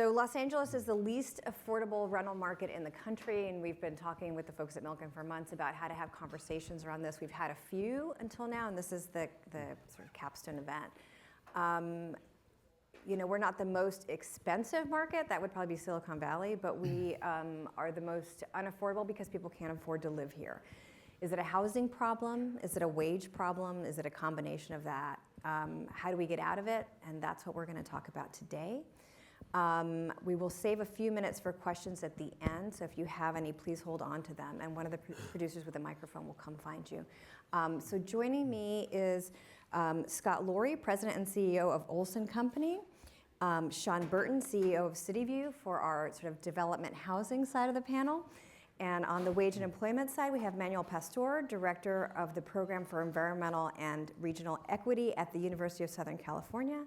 So Los Angeles is the least affordable rental market in the country, and we've been talking with the folks at Milken for months about how to have conversations around this. We've had a few until now, and this is the sort of capstone event. We're not the most expensive market. That would probably be Silicon Valley, but we are the most unaffordable because people can't afford to live here. Is it a housing problem? Is it a wage problem? Is it a combination of that? How do we get out of it? And that's what we're going to talk about today. We will save a few minutes for questions at the end, so if you have any, please hold on to them, and one of the producers with a microphone will come find you. So joining me is Scott Laurie, President and CEO of Olson Company, Sean Burton, CEO of CityView for our sort of development housing side of the panel, and on the wage and employment side, we have Manuel Pastor, Director of the Program for Environmental and Regional Equity at the University of Southern California,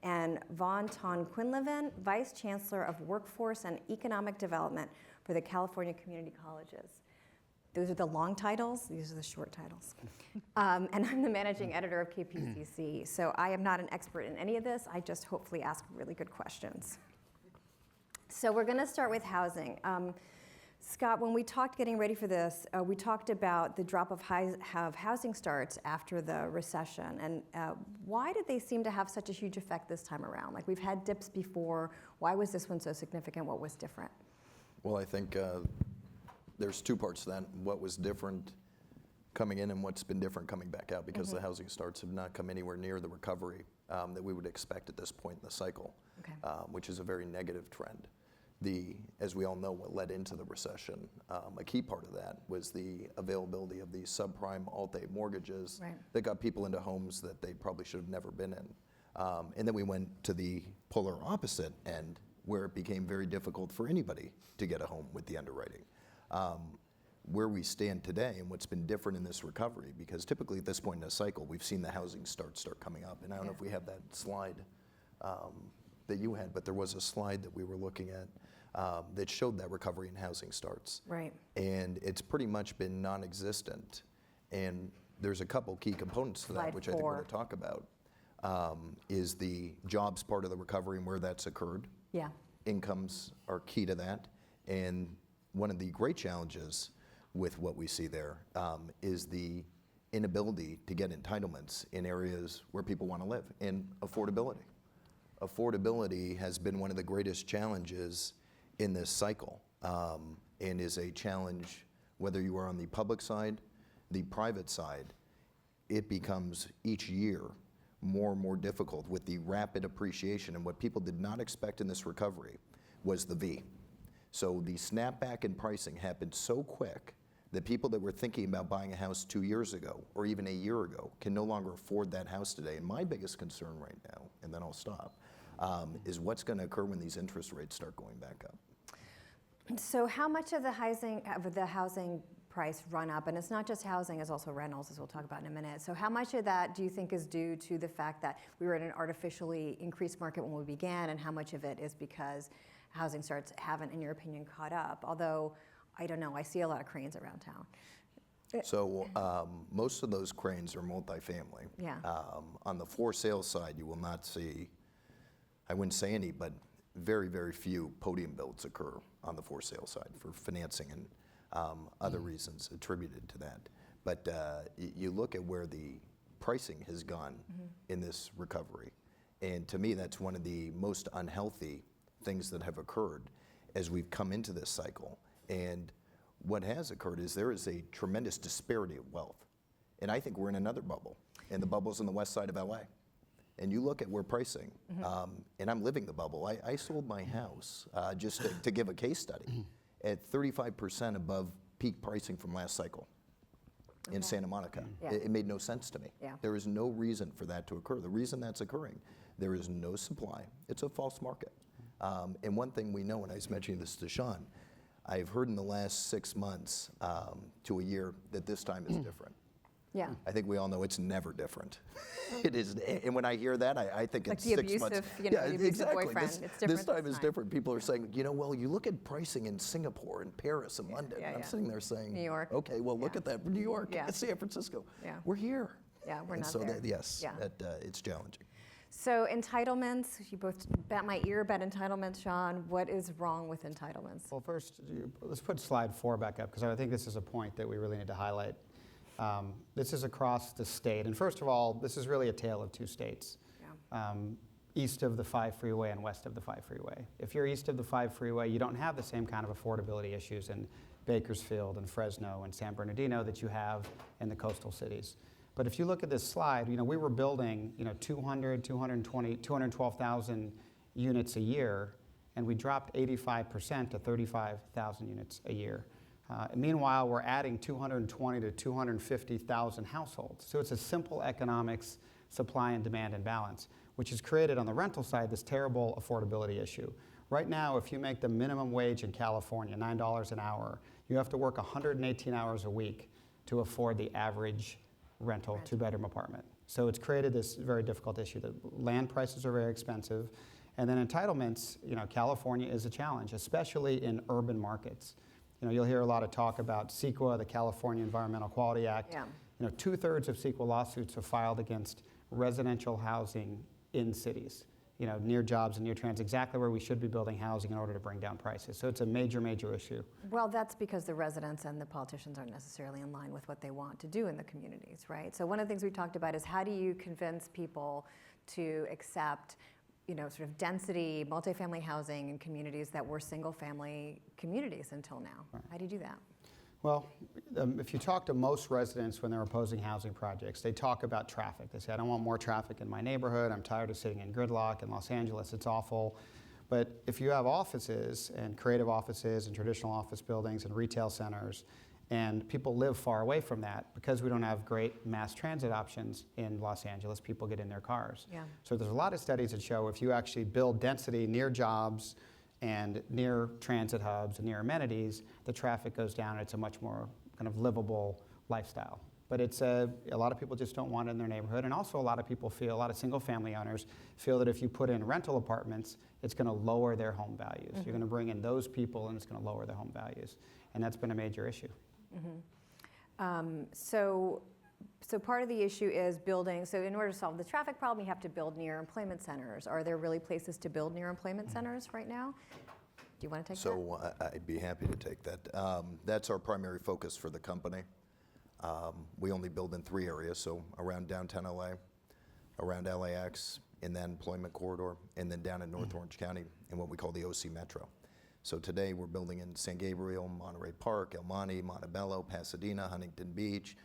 and Vaughn Ton Quinlivan, Vice Chancellor of Workforce and Economic Development for the California Community Colleges. Those are the long titles, these are the short titles. And I'm the managing editor of KPCC, so I am not an expert in any of this, I just hopefully ask really good questions. So we're gonna start with housing. Scott, when we talked getting ready for this, we talked about the drop of housing starts after the recession, and why did they seem to have such a huge effect this time around? Like, we've had dips before, why was this one so significant? What was different? Well, I think there's two parts to that. What was different coming in and what's been different coming back out, because the housing starts have not come anywhere near the recovery that we would expect at this point in the cycle, which is a very negative trend. As we all know, what led into the recession, a key part of that was the availability of these subprime Alt-A mortgages that got people into homes that they probably should have never been in. And then we went to the polar opposite end, where it became very difficult for anybody to get a home with the underwriting. Where we stand today and what's been different in this recovery, because typically at this point in the cycle, we've seen the housing start coming up. And I don't know if we have that slide that you had, but there was a slide that we were looking at that showed that recovery in housing starts. Right. And it's pretty much been non-existent. And there's a couple key components to that, which I think we're going to talk about, is the jobs part of the recovery and where that's occurred. Yeah. Incomes are key to that. And one of the great challenges with what we see there is the inability to get entitlements in areas where people want to live, and affordability. Affordability has been one of the greatest challenges in this cycle, and is a challenge whether you are on the public side, the private side. It becomes each year more and more difficult with the rapid appreciation, and what people did not expect in this recovery was the V. So the snapback in pricing happened so quick that people that were thinking about buying a house 2 years ago or even a year ago can no longer afford that house today. And my biggest concern right now, and then I'll stop, is what's going to occur when these interest rates start going back up. So how much of the housing price run up, and it's not just housing, it's also rentals, as we'll talk about in a minute. So how much of that do you think is due to the fact that we were in an artificially increased market when we began, and how much of it is because housing starts haven't, in your opinion, caught up? Although, I don't know, I see a lot of cranes around town. So most of those cranes are multifamily. Yeah. On the for sale side, you will not see, I wouldn't say any, but very, very few podium builds occur on the for sale side for financing and other reasons attributed to that. But you look at where the pricing has gone in this recovery, and to me that's one of the most unhealthy things that have occurred as we've come into this cycle. And what has occurred is there is a tremendous disparity of wealth. And I think we're in another bubble, and the bubble's on the west side of LA. And you look at where pricing, and I'm living the bubble. I sold my house, just to give a case study, at 35% above peak pricing from last cycle in Santa Monica. It made no sense to me. There is no reason for that to occur. The reason that's occurring, there is no supply. It's a false market. And one thing we know, and I was mentioning this to Sean, I've heard in the last 6 months to a year that this time is different. Yeah. I think we all know it's never different. It is, and when I hear that, I think like it's the 6 months. The abusive boyfriend. It's different this time is different. People are saying, well, you look at pricing in Singapore and Paris and London. And I'm sitting there saying, New York. Okay, well, look at that. New York, San Francisco. We're here. Yeah, we're and not so there. Yes, it's challenging. So entitlements, you both bet my ear about entitlements, Sean. What is wrong with entitlements? Well, first, let's put slide 4 back up, because I think this is a point that we really need to highlight. This is across the state. And first of all, this is really a tale of two states. Yeah. East of the 5 freeway and west of the 5 freeway. If you're east of the 5 freeway, you don't have the same kind of affordability issues in Bakersfield and Fresno and San Bernardino that you have in the coastal cities. But if you look at this slide, we were building 200, 220, 212,000 units a year, and we dropped 85% to 35,000 units a year. Meanwhile, we're adding 220 to 250,000 households. So it's a simple economics, supply and demand imbalance, which has created on the rental side this terrible affordability issue. Right now, if you make the minimum wage in California, $9 an hour, you have to work 118 hours a week to afford the average rental two-bedroom apartment. So it's created this very difficult issue. The land prices are very expensive. And then entitlements, California is a challenge, especially in urban markets. You'll hear a lot of talk about CEQA, the California Environmental Quality Act. Yeah. 2/3 of CEQA lawsuits are filed against residential housing in cities, near jobs and near transit, exactly where we should be building housing in order to bring down prices. So it's a major, major issue. Well, that's because the residents and the politicians aren't necessarily in line with what they want to do in the communities, right? So one of the things we talked about is how do you convince people to accept sort of density, multifamily housing in communities that were single-family communities until now. Right. How do you do that? Well, if you talk to most residents when they're opposing housing projects, they talk about traffic. They say, I don't want more traffic in my neighborhood. I'm tired of sitting in gridlock in Los Angeles. It's awful. But if you have offices and creative offices and traditional office buildings and retail centers, and people live far away from that, because we don't have great mass transit options in Los Angeles, people get in their cars. Yeah. So there's a lot of studies that show if you actually build density near jobs and near transit hubs and near amenities, the traffic goes down. It's a much more kind of livable lifestyle. But it's a lot of people just don't want it in their neighborhood. And also a lot of single family owners feel that if you put in rental apartments, it's going to lower their home values. Mm-hmm. You're going to bring in those people and it's going to lower their home values. And that's been a major issue. Mm-hmm. So part of the issue is building. So in order to solve the traffic problem, you have to build near employment centers. Are there really places to build near employment centers right now? Do you want to take that? So I'd be happy to take that. That's our primary focus for the company. We only build in 3 areas, so around downtown LA, around LAX, in that employment corridor, and then down in North Orange County in what we call the OC Metro. So today we're building in San Gabriel, Monterey Park, El Monte, Montebello, Pasadena, Huntington Beach.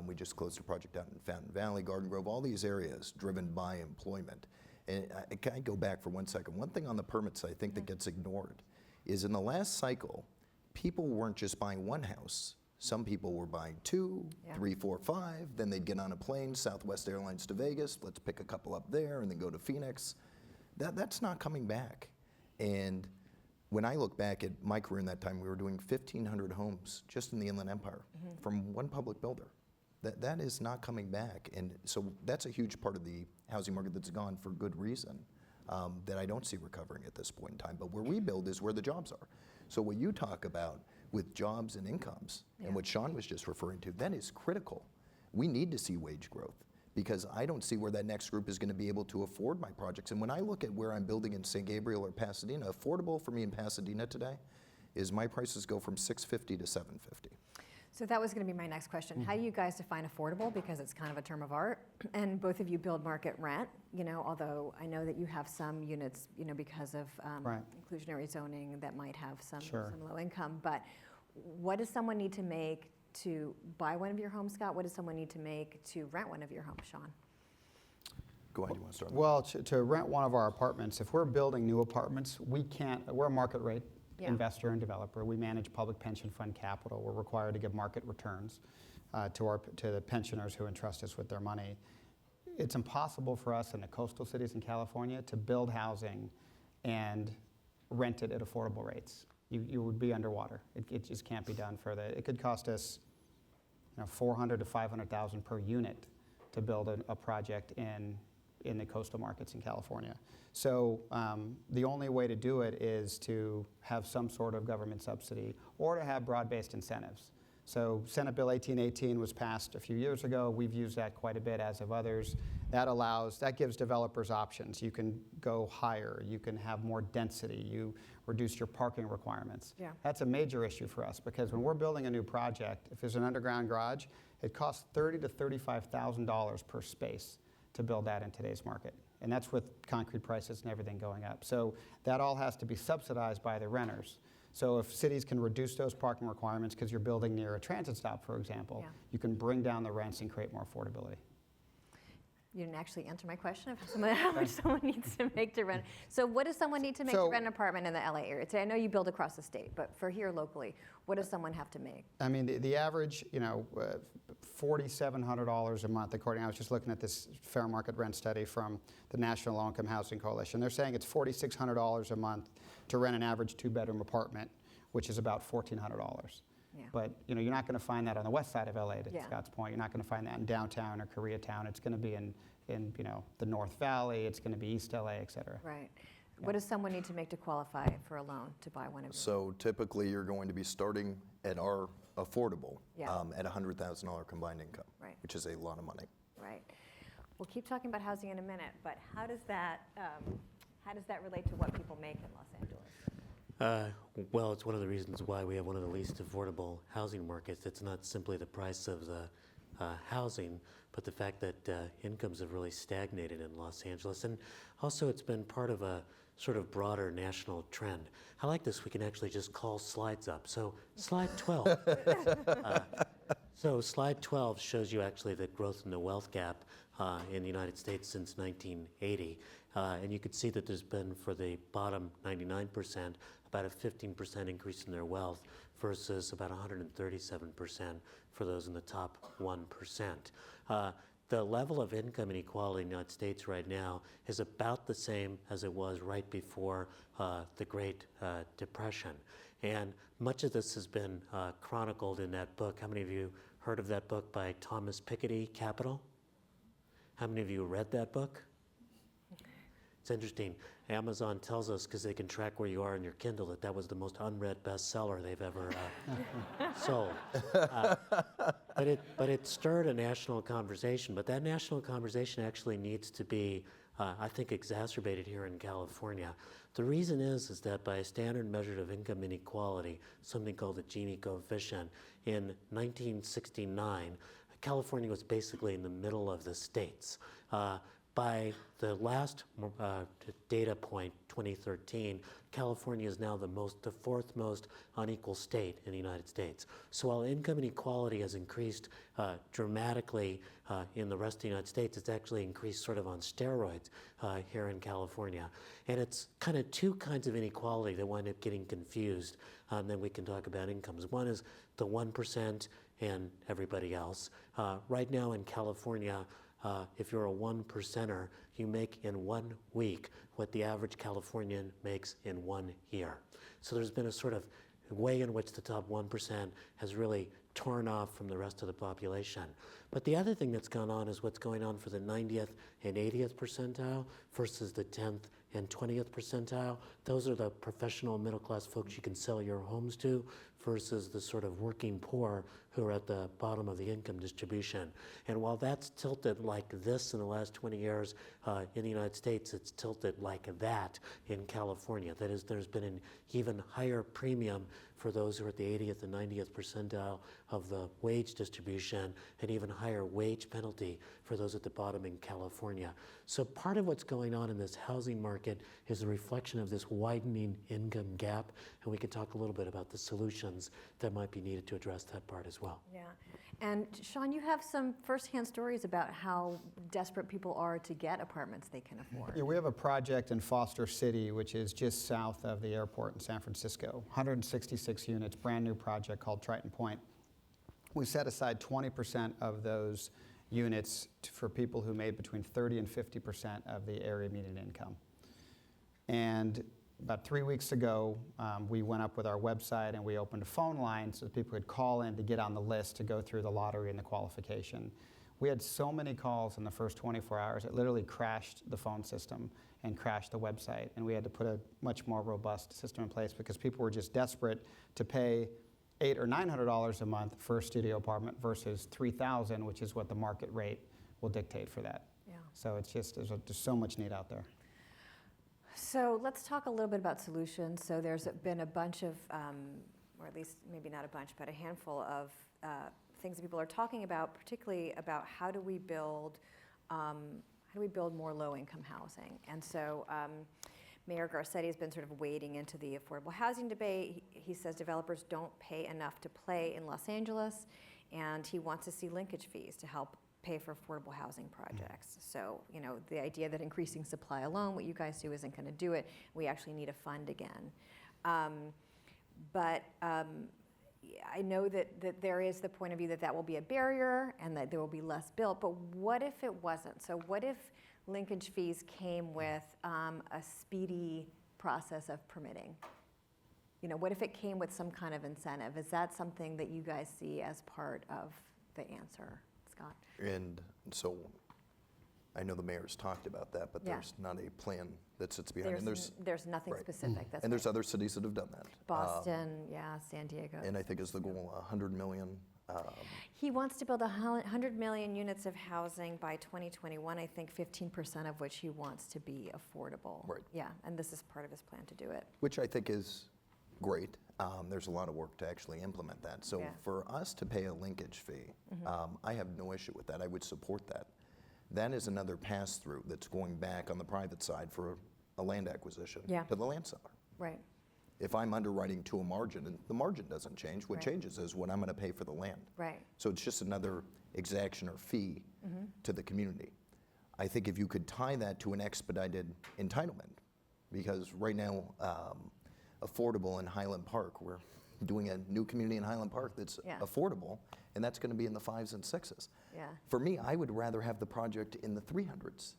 We just closed a project out in Fountain Valley, Garden Grove, all these areas driven by employment. And can I go back for 1 second? One thing on the permits I think that gets ignored is in the last cycle, people weren't just buying one house. Some people were buying 2, 3, 4, 5. Then they'd get on a plane, Southwest Airlines to Vegas. Let's pick a couple up there and then go to Phoenix. That's not coming back. And when I look back at my career in that time, we were doing 1,500 homes just in the Inland Empire from one public builder. That is not coming back. And so that's a huge part of the housing market that's gone for good reason that I don't see recovering at this point in time. But where we build is where the jobs are. So what you talk about with jobs and incomes and what Sean was just referring to, that is critical. We need to see wage growth because I don't see where that next group is going to be able to afford my projects. And when I look at where I'm building in San Gabriel or Pasadena, affordable for me in Pasadena today is my prices go from $650 to $750. So that was going to be my next question. How do you guys define affordable? Because it's kind of a term of art. And both of you build market rent, although I know that you have some units, because of inclusionary zoning that might have some low income. But what does someone need to make to buy one of your homes, Scott? What does someone need to make to rent one of your homes, Sean? Go ahead, you want to start? Well, to rent one of our apartments, if we're building new apartments, we're a market rate investor and developer. We manage public pension fund capital. We're required to give market returns to the pensioners who entrust us with their money. It's impossible for us in the coastal cities in California to build housing and rent it at affordable rates. You would be underwater. It just can't be done for it could cost us $400,000 to $500,000 per unit to build a project in the coastal markets in California. So the only way to do it is to have some sort of government subsidy or to have broad-based incentives. So Senate Bill 1818 was passed a few years ago. We've used that quite a bit, as have others. That gives developers options. You can go higher, you can have more density, you reduce your parking requirements. Yeah. That's a major issue for us, because when we're building a new project, if there's an underground garage, it costs $30,000 to $35,000 per space to build that in today's market. And that's with concrete prices and everything going up. So that all has to be subsidized by the renters. So if cities can reduce those parking requirements because you're building near a transit stop, for example, Yeah. you can bring down the rents and create more affordability. You didn't actually answer my question of how much someone needs to make to rent. So what does someone need to make to rent an apartment in the LA area? Today, I know you build across the state, but for here locally, what does someone have to make? I mean, the average, $4,700 a month, according, I was just looking at this fair market rent study from the National Low Income Housing Coalition. They're saying it's $4,600 a month to rent an average 2-bedroom apartment, which is about $1,400. Yeah. But you're not going to find that on the west side of LA, to Yeah. Scott's point. You're not going to find that in downtown or Koreatown. It's going to be in the North Valley. It's going to be East LA, et cetera. Right. What does someone need to make to qualify for a loan to buy one of yours? So typically, you're going to be starting at our affordable Yeah. at $100,000 combined income, Right. which is a lot of money. Right. We'll keep talking about housing in a minute, but how does that relate to what people make in Los Angeles? Well, it's one of the reasons why we have one of the least affordable housing markets. It's not simply the price of the housing, but the fact that incomes have really stagnated in Los Angeles. And also, it's been part of a sort of broader national trend. I like this. We can actually just call slides up. So slide 12. So slide 12 shows you actually the growth in the wealth gap in the United States since 1980. And you can see that there's been, for the bottom 99%, about a 15% increase in their wealth versus about 137% for those in the top 1%. The level of income inequality in the United States right now is about the same as it was right before the Great Depression. And much of this has been chronicled in that book. How many of you heard of that book by Thomas Piketty, Capital? How many of you read that book? It's interesting. Amazon tells us, because they can track where you are in your Kindle, that was the most unread bestseller they've ever sold. But it stirred a national conversation. But that national conversation actually needs to be, I think, exacerbated here in California. The reason is that by a standard measure of income inequality, something called the Gini coefficient, in 1969, California was basically in the middle of the states. By the last data point, 2013, California is now the fourth most unequal state in the United States. So while income inequality has increased dramatically in the rest of the United States, it's actually increased sort of on steroids here in California. And it's kind of two kinds of inequality that wind up getting confused. Then we can talk about incomes. One is the 1% and everybody else. Right now in California, if you're a 1%er, you make in 1 week what the average Californian makes in 1 year. So there's been a sort of way in which the top 1% has really torn off from the rest of the population. But the other thing that's gone on is what's going on for the 90th and 80th percentile versus the 10th and 20th percentile. Those are the professional middle-class folks you can sell your homes to versus the sort of working poor who are at the bottom of the income distribution. And while that's tilted like this in the last 20 years in the United States, it's tilted like that in California. That is, there's been an even higher premium for those who are at the 80th and 90th percentile of the wage distribution, and even higher wage penalty for those at the bottom in California. So part of what's going on in this housing market is a reflection of this widening income gap, and we can talk a little bit about the solutions that might be needed to address that part as well. Yeah. And Sean, you have some firsthand stories about how desperate people are to get apartments they can afford. Yeah, we have a project in Foster City, which is just south of the airport in San Francisco, 166 units, brand new project called Triton Point. We set aside 20% of those units for people who made between 30 and 50% of the area median income. And about 3 weeks ago, we went up with our website and we opened a phone line so that people could call in to get on the list to go through the lottery and the qualification. We had so many calls in the first 24 hours, it literally crashed the phone system and crashed the website. And we had to put a much more robust system in place because people were just desperate to pay $800 or $900 a month for a studio apartment versus $3,000, which is what the market rate will dictate for that. Yeah. So it's just, there's so much need out there. So let's talk a little bit about solutions. So there's been a bunch of, or at least maybe not a bunch, but a handful of things that people are talking about, particularly about how do we build more low-income housing. And so Mayor Garcetti has been sort of wading into the affordable housing debate. He says developers don't pay enough to play in Los Angeles, and he wants to see linkage fees to help pay for affordable housing projects. So, you know, the idea that increasing supply alone, what you guys do, isn't going to do it. We actually need a fund again. But I know that there is the point of view that that will be a barrier and that there will be less built, but what if it wasn't? So what if linkage fees came with a speedy process of permitting? You know, what if it came with some kind of incentive? Is that something that you guys see as part of the answer, Scott? And so I know the mayor's talked about that, but Yeah. there's not a plan that sits behind. And There's nothing right. specific. That's and there's right. other cities that have done that. Boston, yeah, San Diego. And I think is the goal 100 million. He wants to build 100 million units of housing by 2021, I think 15% of which he wants to be affordable. Right. Yeah, and this is part of his plan to do it. Which I think is great. There's a lot of work to actually implement that. So Yeah. for us to pay a linkage fee, I have no issue with that. I would support that. That is another pass-through that's going back on the private side for a land acquisition Yeah. to the land seller. Right. If I'm underwriting to a margin, and the margin doesn't change, what Right. changes is what I'm going to pay for the land. Right. So it's just another exaction or fee to the community. I think if you could tie that to an expedited entitlement, because right now, affordable in Highland Park, we're doing a new community in Highland Park that's Yeah. affordable, and that's going to be in the 5s and 6s. Yeah. For me, I would rather have the project in the 300s.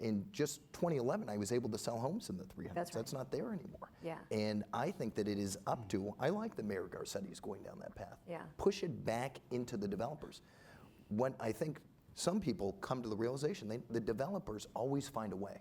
In just 2011, I was able to sell homes in the 300s. That's right. That's not there anymore. Yeah. And I think that it is up to, I like that Mayor Garcetti's going down that path. Yeah. Push it back into the developers. When I think some people come to the realization, the developers always find a way.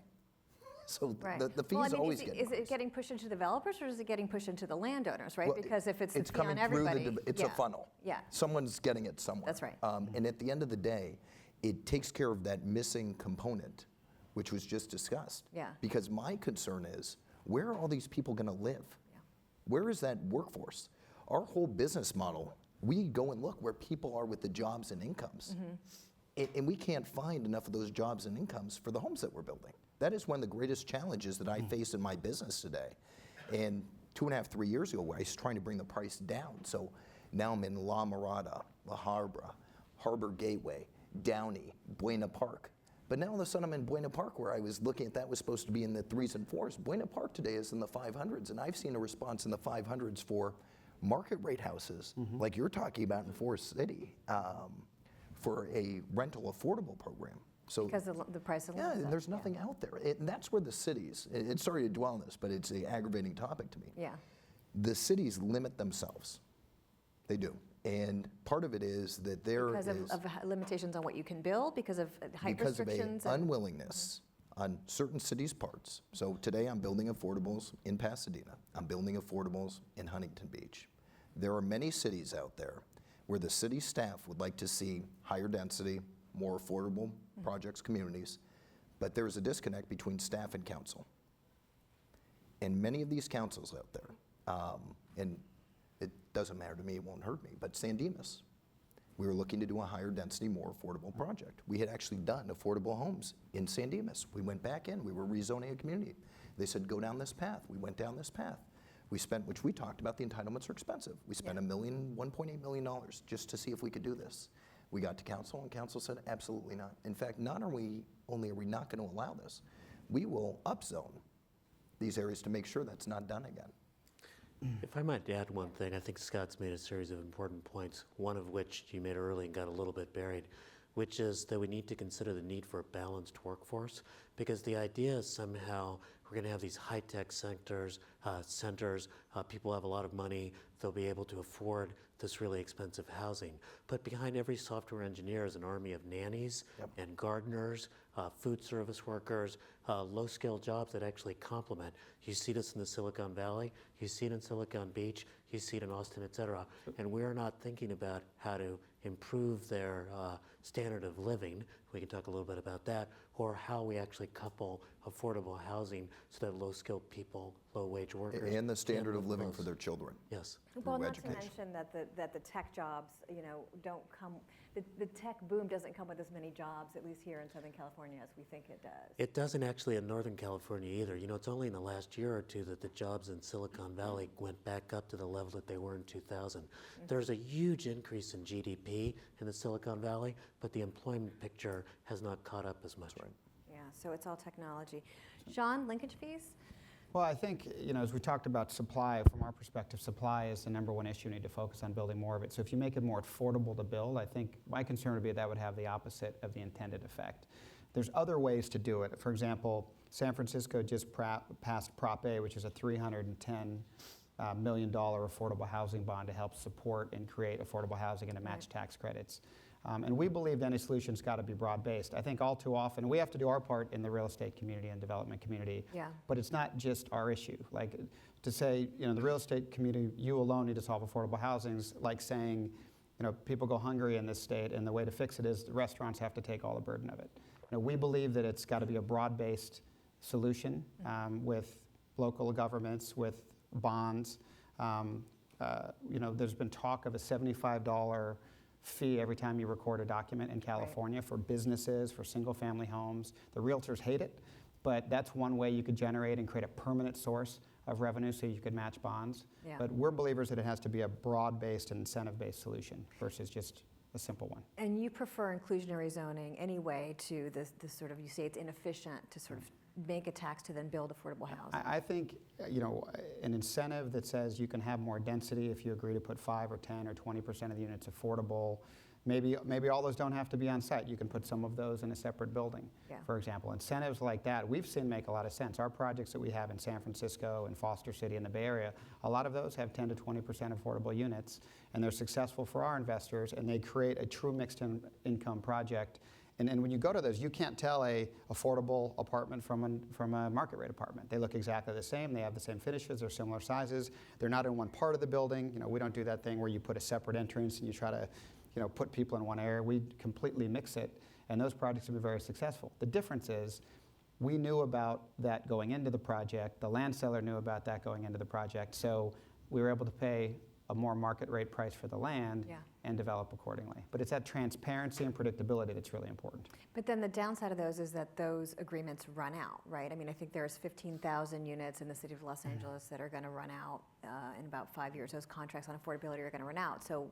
So Right. the fees well, I mean, always is get it increased. getting pushed into developers or is it getting pushed into the landowners, right? Well, Because if it's the fee coming on everybody. through it's a yeah. funnel. Yeah. Someone's getting it somewhere. That's right. And at the end of the day, it takes care of that missing component, which was just discussed. Yeah. Because my concern is, where are all these people going to live? Yeah. Where is that workforce? Our whole business model, we go and look where people are with the jobs and incomes. And we can't find enough of those jobs and incomes for the homes that we're building. That is one of the greatest challenges that I face in my business today. And 2.5, 3 years ago, I was trying to bring the price down. So now I'm in La Mirada, La Habra, Harbor Gateway, Downey, Buena Park. But now all of a sudden I'm in Buena Park, where I was looking at that was supposed to be in the 3s and 4s. Buena Park today is in the 500s, and I've seen a response in the 500s for market rate houses, like you're talking about in Forest City, for a rental affordable program. So Because of the price of yeah, land. and there's nothing out there. And that's where the cities, it's sorry to dwell on this, but it's an aggravating topic to me. Yeah. The cities limit themselves. They do. And part of it is that there Because is of limitations on what you can build, because of height because of restrictions. an unwillingness on certain cities' parts. So today I'm building affordables in Pasadena. I'm building affordables in Huntington Beach. There are many cities out there where the city staff would like to see higher density, more affordable projects, communities, but there's a disconnect between staff and council. And many of these councils out there, and it doesn't matter to me, it won't hurt me, but San Dimas, we were looking to do a higher density, more affordable project. We had actually done affordable homes in San Dimas. We went back in, we were rezoning a community. They said, go down this path. We went down this path. We spent, which we talked about, the entitlements are expensive. We spent $1.8 million just to see if we could do this. We got to council, and council said, absolutely not. In fact, not only are we not going to allow this, we will upzone these areas to make sure that's not done again. If I might add one thing, I think Scott's made a series of important points, one of which you made early and got a little bit buried, which is that we need to consider the need for a balanced workforce, because the idea is somehow we're going to have these high-tech centers, people have a lot of money, they'll be able to afford this really expensive housing. But behind every software engineer is an army of nannies and gardeners, food service workers, low-skill jobs that actually complement. You see this in the Silicon Valley, you see it in Silicon Beach, you see it in Austin, et cetera. And we're not thinking about how to improve their standard of living. We can talk a little bit about that, or how we actually couple affordable housing so that low-skilled people, low-wage workers, And the standard can of live living close. for their children. Yes. Well, through not to education. mention that the tech jobs, don't come, the tech boom doesn't come with as many jobs, at least here in Southern California, as we think it does. It doesn't actually in Northern California either. It's only in the last year or two that the jobs in Silicon Valley went back up to the level that they were in 2000. There's a huge increase in GDP in the Silicon Valley, but the employment picture has not caught up as much. Yeah, so it's all technology. Sean, linkage fees? Well, I think, as we talked about supply, from our perspective, supply is the number one issue. We need to focus on building more of it. So if you make it more affordable to build, I think my concern would be that would have the opposite of the intended effect. There's other ways to do it. For example, San Francisco just passed Prop A, which is a $310 million affordable housing bond to help support and create affordable housing and to match tax credits. And we believe any solution's got to be broad-based. I think all too often, we have to do our part in the real estate community and development community, Yeah. but it's not just our issue. Like to say, the real estate community, you alone need to solve affordable housing is like saying, people go hungry in this state, and the way to fix it is the restaurants have to take all the burden of it. We believe that it's got to be a broad-based solution with local governments, with bonds. There's been talk of a $75 fee every time you record a document in California for businesses, for single-family homes. The realtors hate it, but that's one way you could generate and create a permanent source of revenue so you could match bonds. Yeah. But we're believers that it has to be a broad-based and incentive-based solution versus just a simple one. And you prefer inclusionary zoning anyway to this sort of, you say it's inefficient to sort of make a tax to then build affordable housing. I think, an incentive that says you can have more density if you agree to put 5 or 10 or 20% of the units affordable. Maybe all those don't have to be on site. You can put some of those in a separate building, for example. Incentives like that, we've seen make a lot of sense. Our projects that we have in San Francisco and Foster City in the Bay Area, a lot of those have 10 to 20% affordable units, and they're successful for our investors, and they create a true mixed income project. And when you go to those, you can't tell a affordable apartment from a market rate apartment. They look exactly the same. They have the same finishes. They're similar sizes. They're not in one part of the building. We don't do that thing where you put a separate entrance and you try to put people in one area. We completely mix it, and those projects have been very successful. The difference is we knew about that going into the project. The land seller knew about that going into the project, so we were able to pay a more market rate price for the land and develop accordingly. But it's that transparency and predictability that's really important. But then the downside of those is that those agreements run out, right? I mean, I think there's 15,000 units in the city of Los Angeles that are going to run out in about 5 years. Those contracts on affordability are going to run out. So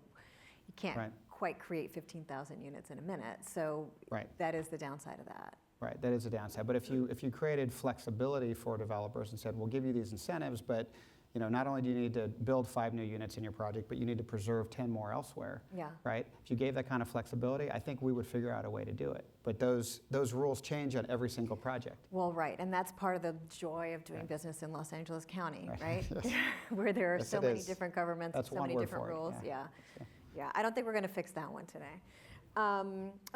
you can't quite create 15,000 units in a minute. So that is the downside of that. Right, that is a downside. But if you created flexibility for developers and said, we'll give you these incentives, but not only do you need to build 5 new units in your project, but you need to preserve 10 more elsewhere. Right? If you gave that kind of flexibility, I think we would figure out a way to do it. But those rules change on every single project. Well, right, and that's part of the joy of doing business in Los Angeles County, right? Where there are so many different governments, That's so one many word different for it, rules. yeah. Yeah. I don't think we're going to fix that one today.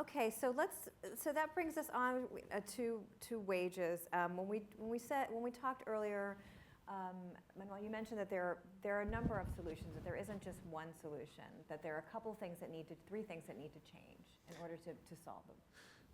Okay, so that brings us on to wages. When we talked earlier, Manuel, you mentioned that there are a number of solutions, that there isn't just one solution, that there are three things that need to change in order to solve them.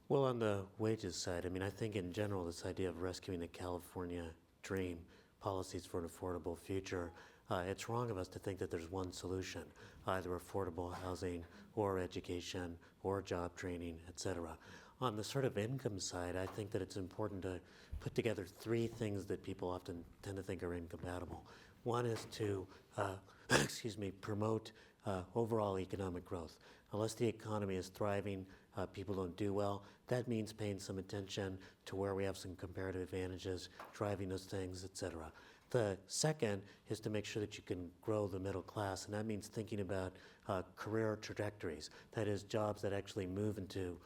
Well, on the wages side, I think in general this idea of rescuing the California dream, policies for an affordable future, it's wrong of us to think that there's one solution, either affordable housing or education or job training, et cetera. On the sort of income side, I think that it's important to put together 3 things that people often tend to think are incompatible. One is to, promote overall economic growth. Unless the economy is thriving, people don't do well. That means paying some attention to where we have some comparative advantages, driving those things, et cetera. The second is to make sure that you can grow the middle class, and that means thinking about career trajectories. That is, jobs that actually move into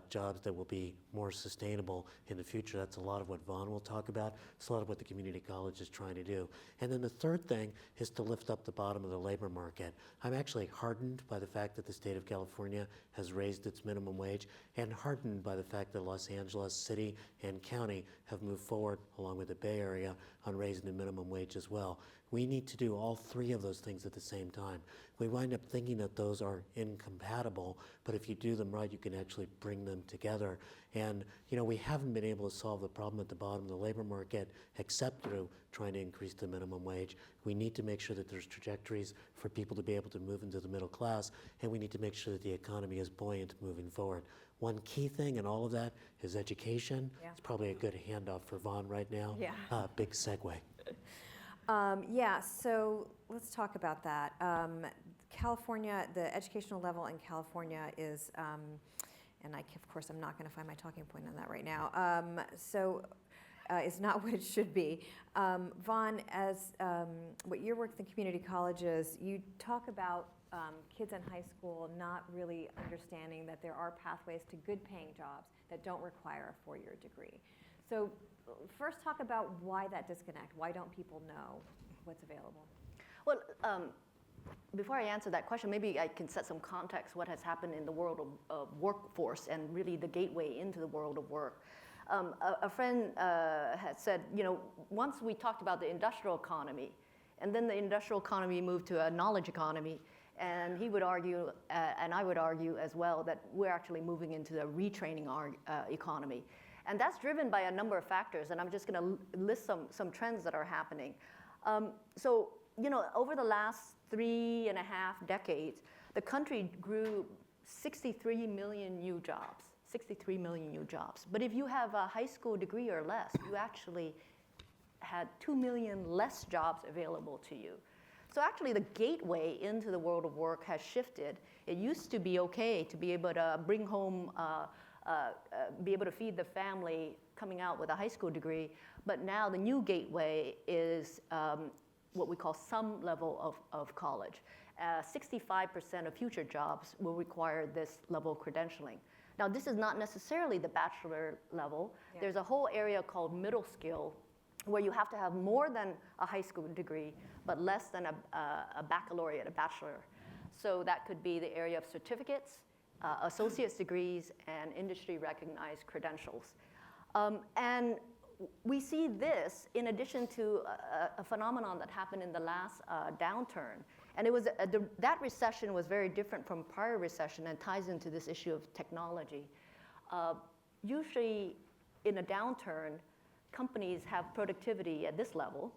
jobs that will be more sustainable in the future. That's a lot of what Vaughn will talk about. It's a lot of what the community college is trying to do. And then the third thing is to lift up the bottom of the labor market. I'm actually heartened by the fact that the state of California has raised its minimum wage, and heartened by the fact that Los Angeles City and County have moved forward, along with the Bay Area, on raising the minimum wage as well. We need to do all three of those things at the same time. We wind up thinking that those are incompatible, but if you do them right, you can actually bring them together. And we haven't been able to solve the problem at the bottom of the labor market except through trying to increase the minimum wage. We need to make sure that there's trajectories for people to be able to move into the middle class, and we need to make sure that the economy is buoyant moving forward. One key thing in all of that is education. Yeah. It's probably a good handoff for Vaughn right now. Yeah. Big segue. So let's talk about that. California, the educational level in California is, and of course I'm not going to find my talking point on that right now, it's not what it should be. Vaughn, as what your work in community colleges, you talk about kids in high school not really understanding that there are pathways to good paying jobs that don't require a 4-year degree. So first talk about why that disconnect. Why don't people know what's available? Well, before I answer that question, maybe I can set some context what has happened in the world of workforce and really the gateway into the world of work. A friend had said, once we talked about the industrial economy, and then the industrial economy moved to a knowledge economy, and he would argue, and I would argue as well, that we're actually moving into a retraining economy. And that's driven by a number of factors, and I'm just going to list some trends that are happening. Over the last 3.5 decades, the country grew 63 million new jobs, 63 million new jobs. But if you have a high school degree or less, you actually had 2 million less jobs available to you. So actually the gateway into the world of work has shifted. It used to be okay to be able to bring home, be able to feed the family coming out with a high school degree, but now the new gateway is what we call some level of college. 65% of future jobs will require this level of credentialing. Now this is not necessarily the bachelor level. Yeah. There's a whole area called middle skill where you have to have more than a high school degree, but less than a baccalaureate, a bachelor. So that could be the area of certificates, associate's degrees, and industry recognized credentials. And we see this in addition to a phenomenon that happened in the last downturn. And it was that recession was very different from prior recession and ties into this issue of technology. Usually in a downturn, companies have productivity at this level,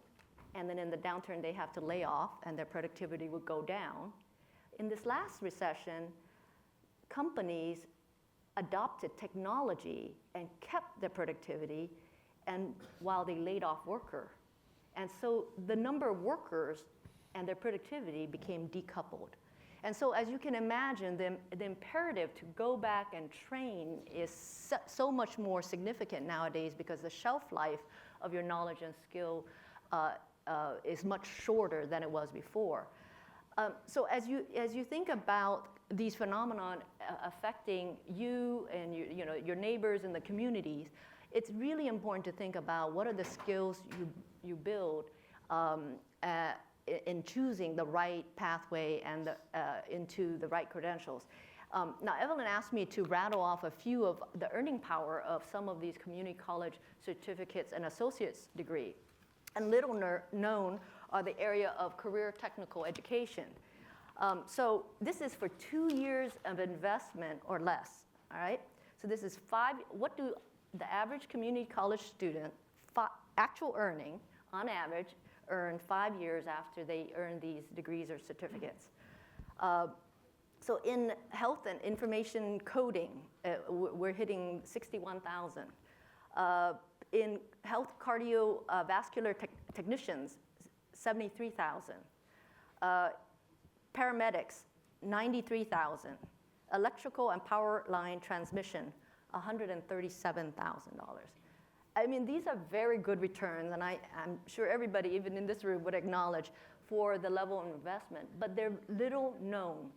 and then in the downturn they have to lay off and their productivity would go down. In this last recession, companies adopted technology and kept their productivity and while they laid off workers. And so the number of workers and their productivity became decoupled. And so as you can imagine, the imperative to go back and train is so much more significant nowadays because the shelf life of your knowledge and skill is much shorter than it was before. So as you think about these phenomena affecting you and your neighbors and the communities, it's really important to think about what are the skills you build in choosing the right pathway and into the right credentials. Now, Evelyn asked me to rattle off a few of the earning power of some of these community college certificates and associate's degree. And little known are the area of career technical education. So this is for 2 years of investment or less, all right? So this is what do the average community college student, actual earning, on average, earn 5 years after they earn these degrees or certificates. So in health and information coding, we're hitting 61,000. In health cardiovascular technicians, 73,000. Paramedics, 93,000. Electrical and power line transmission, $137,000. I mean, these are very good returns, and I'm sure everybody, even in this room, would acknowledge for the level of investment, but they're little known.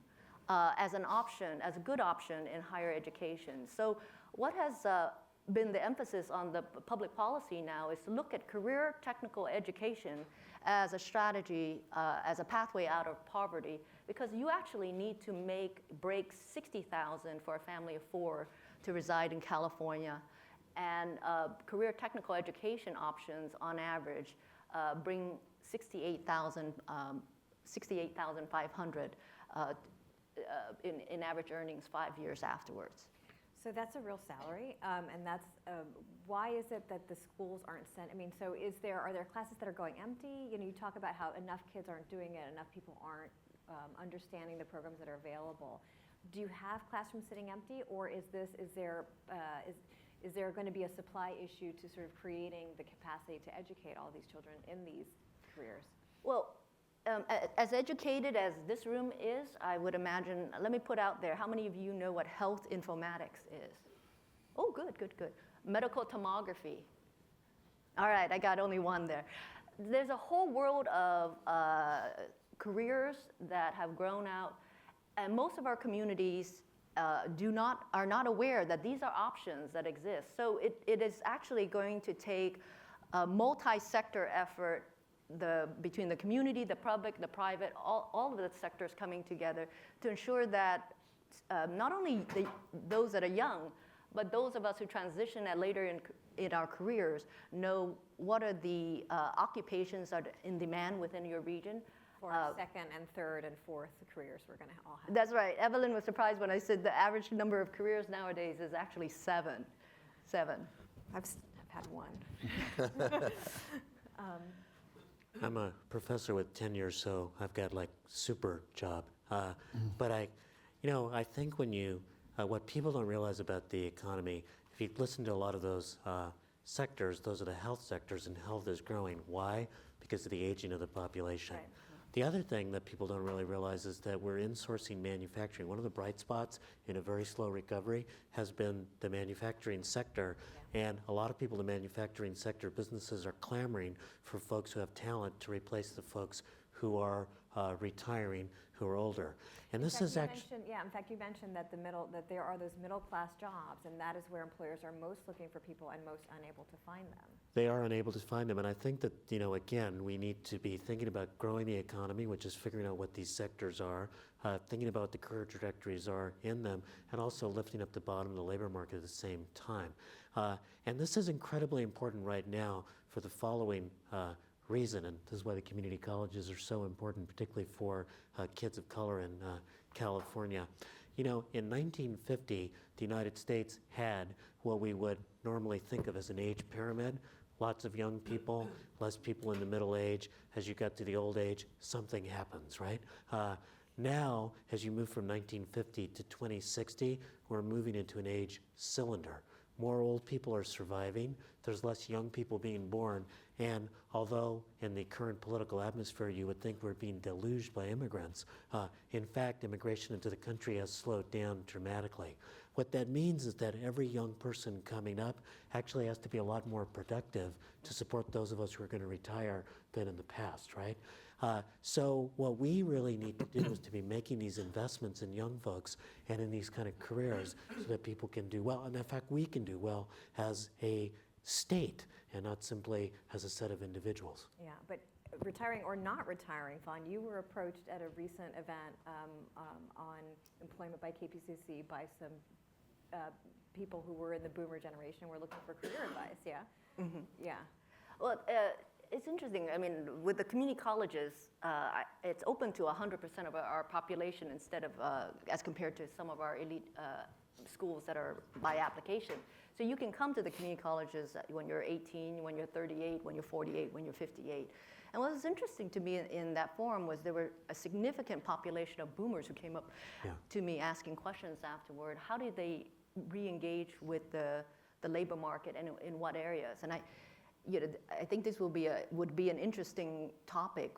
as an option, as a good option in higher education. So what has been the emphasis on the public policy now is to look at career technical education as a strategy, as a pathway out of poverty, because you actually need to break 60,000 for a family of 4 to reside in California. And career technical education options on average bring 68,500 in average earnings 5 years afterwards. So that's a real salary, and that's why is it that the schools aren't sent? I mean, so are there classes that are going empty? You know, you talk about how enough kids aren't doing it, enough people aren't understanding the programs that are available. Do you have classrooms sitting empty, or is there going to be a supply issue to sort of creating the capacity to educate all these children in these careers? Well, as educated as this room is, I would imagine, let me put out there, how many of you know what health informatics is? Oh, good. Medical tomography. All right, I got only one there. There's a whole world of careers that have grown out, and most of our communities are not aware that these are options that exist. So it is actually going to take a multi-sector effort between the community, the public, the private, all of the sectors coming together to ensure that not only those that are young, but those of us who transition at later in our careers know what are the occupations that are in demand within your region. For second and third and fourth careers we're going to all have. That's right. Evelyn was surprised when I said the average number of careers nowadays is actually 7. I've had one. I'm a professor with tenure, so I've got like super job. But I think what people don't realize about the economy, if you listen to a lot of those sectors, those are the health sectors, and health is growing. Why? Because of the aging of the population. Right. The other thing that people don't really realize is that we're insourcing manufacturing. One of the bright spots in a very slow recovery has been the manufacturing sector. Yeah. And a lot of people in the manufacturing sector, businesses are clamoring for folks who have talent to replace the folks who are retiring, who are older. And this is actually... in fact, you mentioned that there are those middle-class jobs, and that is where employers are most looking for people and most unable to find them. They are unable to find them, and I think that, again, we need to be thinking about growing the economy, which is figuring out what these sectors are, thinking about what the career trajectories are in them, and also lifting up the bottom of the labor market at the same time. And this is incredibly important right now for the following reason, and this is why the community colleges are so important, particularly for kids of color in California. In 1950, the United States had what we would normally think of as an age pyramid. Lots of young people, less people in the middle age. As you got to the old age, something happens, right? Now, as you move from 1950 to 2060, we're moving into an age cylinder. More old people are surviving, there's less young people being born, and although in the current political atmosphere you would think we're being deluged by immigrants, in fact, immigration into the country has slowed down dramatically. What that means is that every young person coming up actually has to be a lot more productive to support those of us who are going to retire than in the past, right? So what we really need to do is to be making these investments in young folks and in these kind of careers so that people can do well. And in fact, we can do well as a state and not simply as a set of individuals. Yeah, but retiring or not retiring, Fawn, you were approached at a recent event on employment by KPCC by some people who were in the boomer generation and were looking for career advice, yeah? Mm-hmm. Yeah. Well, it's interesting. I mean, with the community colleges, it's open to 100% of our population instead of, as compared to some of our elite schools that are by application. So you can come to the community colleges when you're 18, when you're 38, when you're 48, when you're 58. And what was interesting to me in that forum was there were a significant population of boomers who came up to me asking questions afterward. How did they re-engage with the labor market and in what areas? And I think this would be an interesting topic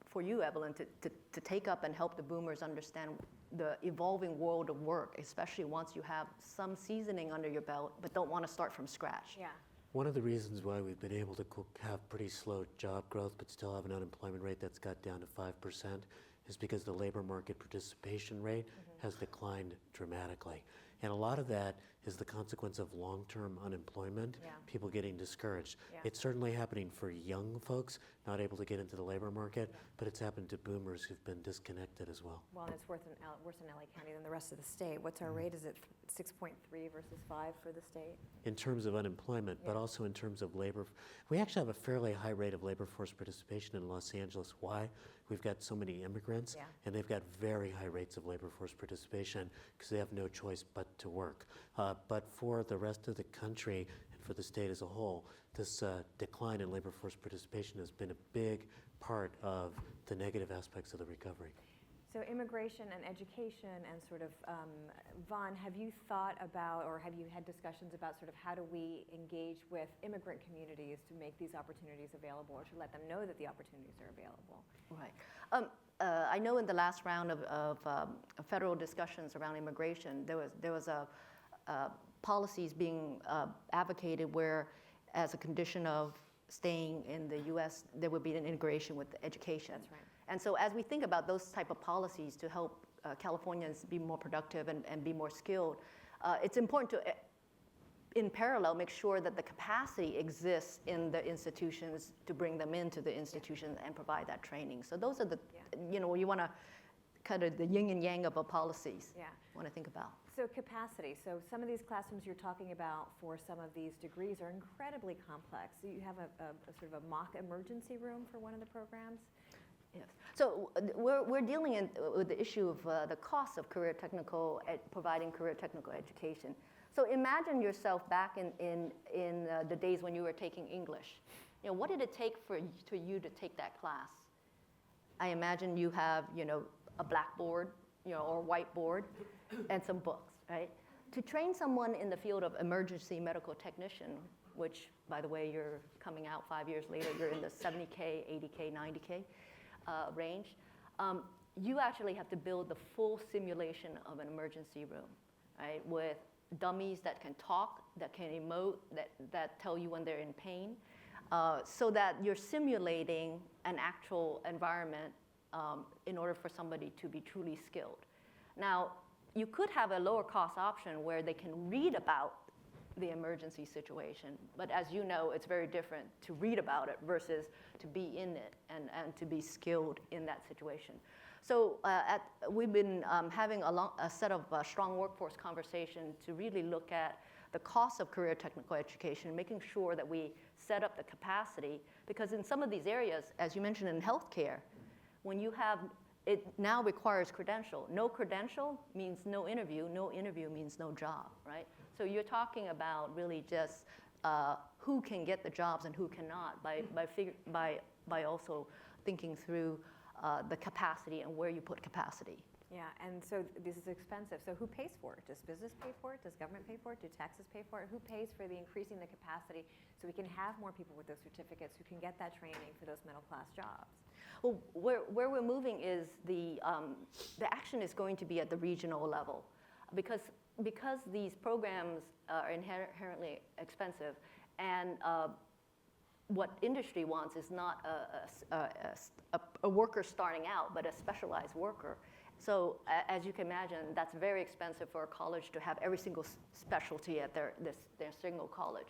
for you, Evelyn, to take up and help the boomers understand the evolving world of work, especially once you have some seasoning under your belt, but don't want to start from scratch. Yeah. One of the reasons why we've been able to have pretty slow job growth but still have an unemployment rate that's got down to 5% is because the labor market participation rate has declined dramatically. And a lot of that is the consequence of long-term unemployment, Yeah. people getting discouraged. Yeah. It's certainly happening for young folks not able to get into the labor market, but it's happened to boomers who've been disconnected as well. Well, and it's worse in LA County than the rest of the state. What's our rate? Is it 6.3 versus 5 for the state? In terms of unemployment, but Yeah. also in terms of labor. We actually have a fairly high rate of labor force participation in Los Angeles. Why? We've got so many immigrants, Yeah. and they've got very high rates of labor force participation because they have no choice but to work. But for the rest of the country and for the state as a whole, this decline in labor force participation has been a big part of the negative aspects of the recovery. So immigration and education and sort of, Vaughn, have you thought about, or have you had discussions about sort of how do we engage with immigrant communities to make these opportunities available, or to let them know that the opportunities are available? Right. I know in the last round of federal discussions around immigration, there was a policies being advocated where, as a condition of staying in the U.S., there would be an integration with education. That's right. And so as we think about those type of policies to help Californians be more productive and be more skilled, it's important to, in parallel, make sure that the capacity exists in the institutions to bring them into the institutions and provide that training. So those are the, you know, you want to kind of the yin and yang of our policies. Yeah. Want to think about. So capacity. So some of these classrooms you're talking about for some of these degrees are incredibly complex. So you have a sort of a mock emergency room for one of the programs? Yes. So we're dealing with the issue of the cost of providing career technical education. So imagine yourself back in the days when you were taking English. You know, what did it take for you to take that class? I imagine you have, you know, a blackboard, you know, or whiteboard, and some books, right? To train someone in the field of emergency medical technician, which, by the way, you're coming out 5 years later, you're in the 70K, 80K, 90K range, you actually have to build the full simulation of an emergency room, right? With dummies that can talk, that can emote, that tell you when they're in pain, so that you're simulating an actual environment in order for somebody to be truly skilled. Now, you could have a lower cost option where they can read about the emergency situation, but as you know, it's very different to read about it versus to be in it and to be skilled in that situation. So we've been having a set of strong workforce conversation to really look at the cost of career technical education, making sure that we set up the capacity, because in some of these areas, as you mentioned in healthcare, when you have, it now requires credential. No credential means no interview means no job, right? So you're talking about really just who can get the jobs and who cannot by also thinking through the capacity and where you put capacity. Yeah, and so this is expensive. So who pays for it? Does business pay for it? Does government pay for it? Do taxes pay for it? Who pays for the increasing the capacity so we can have more people with those certificates who can get that training for those middle class jobs? Well, where we're moving is the action is going to be at the regional level, because these programs are inherently expensive, and what industry wants is not a worker starting out, but a specialized worker. So as you can imagine, that's very expensive for a college to have every single specialty at their single college.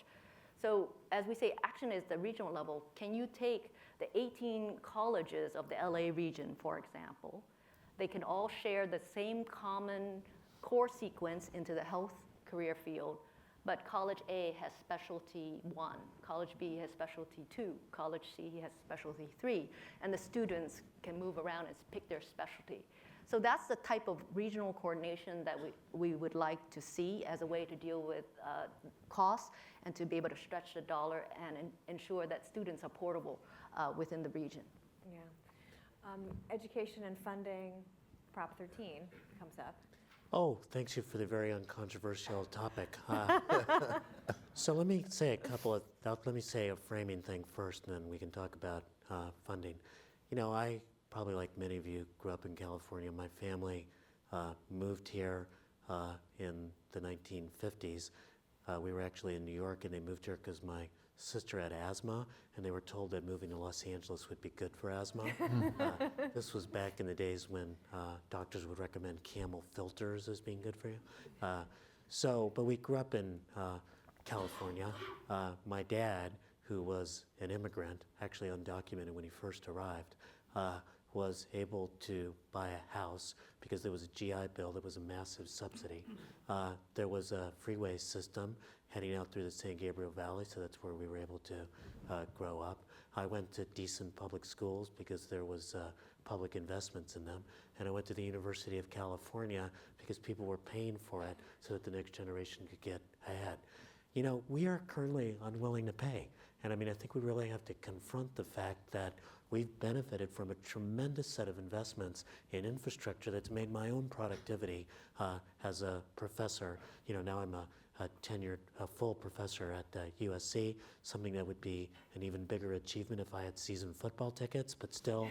So as we say, action is the regional level. Can you take the 18 colleges of the LA region, for example? They can all share the same common core sequence into the health career field, but College A has specialty 1, College B has specialty 2, College C has specialty 3, and the students can move around and pick their specialty. So that's the type of regional coordination that we would like to see as a way to deal with costs and to be able to stretch the dollar and ensure that students are portable within the region. Yeah. Education and funding, Prop 13 comes up. Oh, thanks you for the very uncontroversial topic. So let me say a framing thing first, and then we can talk about funding. You know, I probably like many of you grew up in California. My family moved here in the 1950s. We were actually in New York, and they moved here because my sister had asthma, and they were told that moving to Los Angeles would be good for asthma. This was back in the days when doctors would recommend Camel filters as being good for you. But we grew up in California. My dad, who was an immigrant, actually undocumented when he first arrived, was able to buy a house because there was a GI Bill that was a massive subsidy. There was a freeway system heading out through the San Gabriel Valley, so that's where we were able to grow up. I went to decent public schools because there was public investments in them, and I went to the University of California because people were paying for it so that the next generation could get ahead. You know, we are currently unwilling to pay, and I mean, I think we really have to confront the fact that we've benefited from a tremendous set of investments in infrastructure that's made my own productivity as a professor. You know, now I'm a tenured, full professor at USC, something that would be an even bigger achievement if I had season football tickets, but still,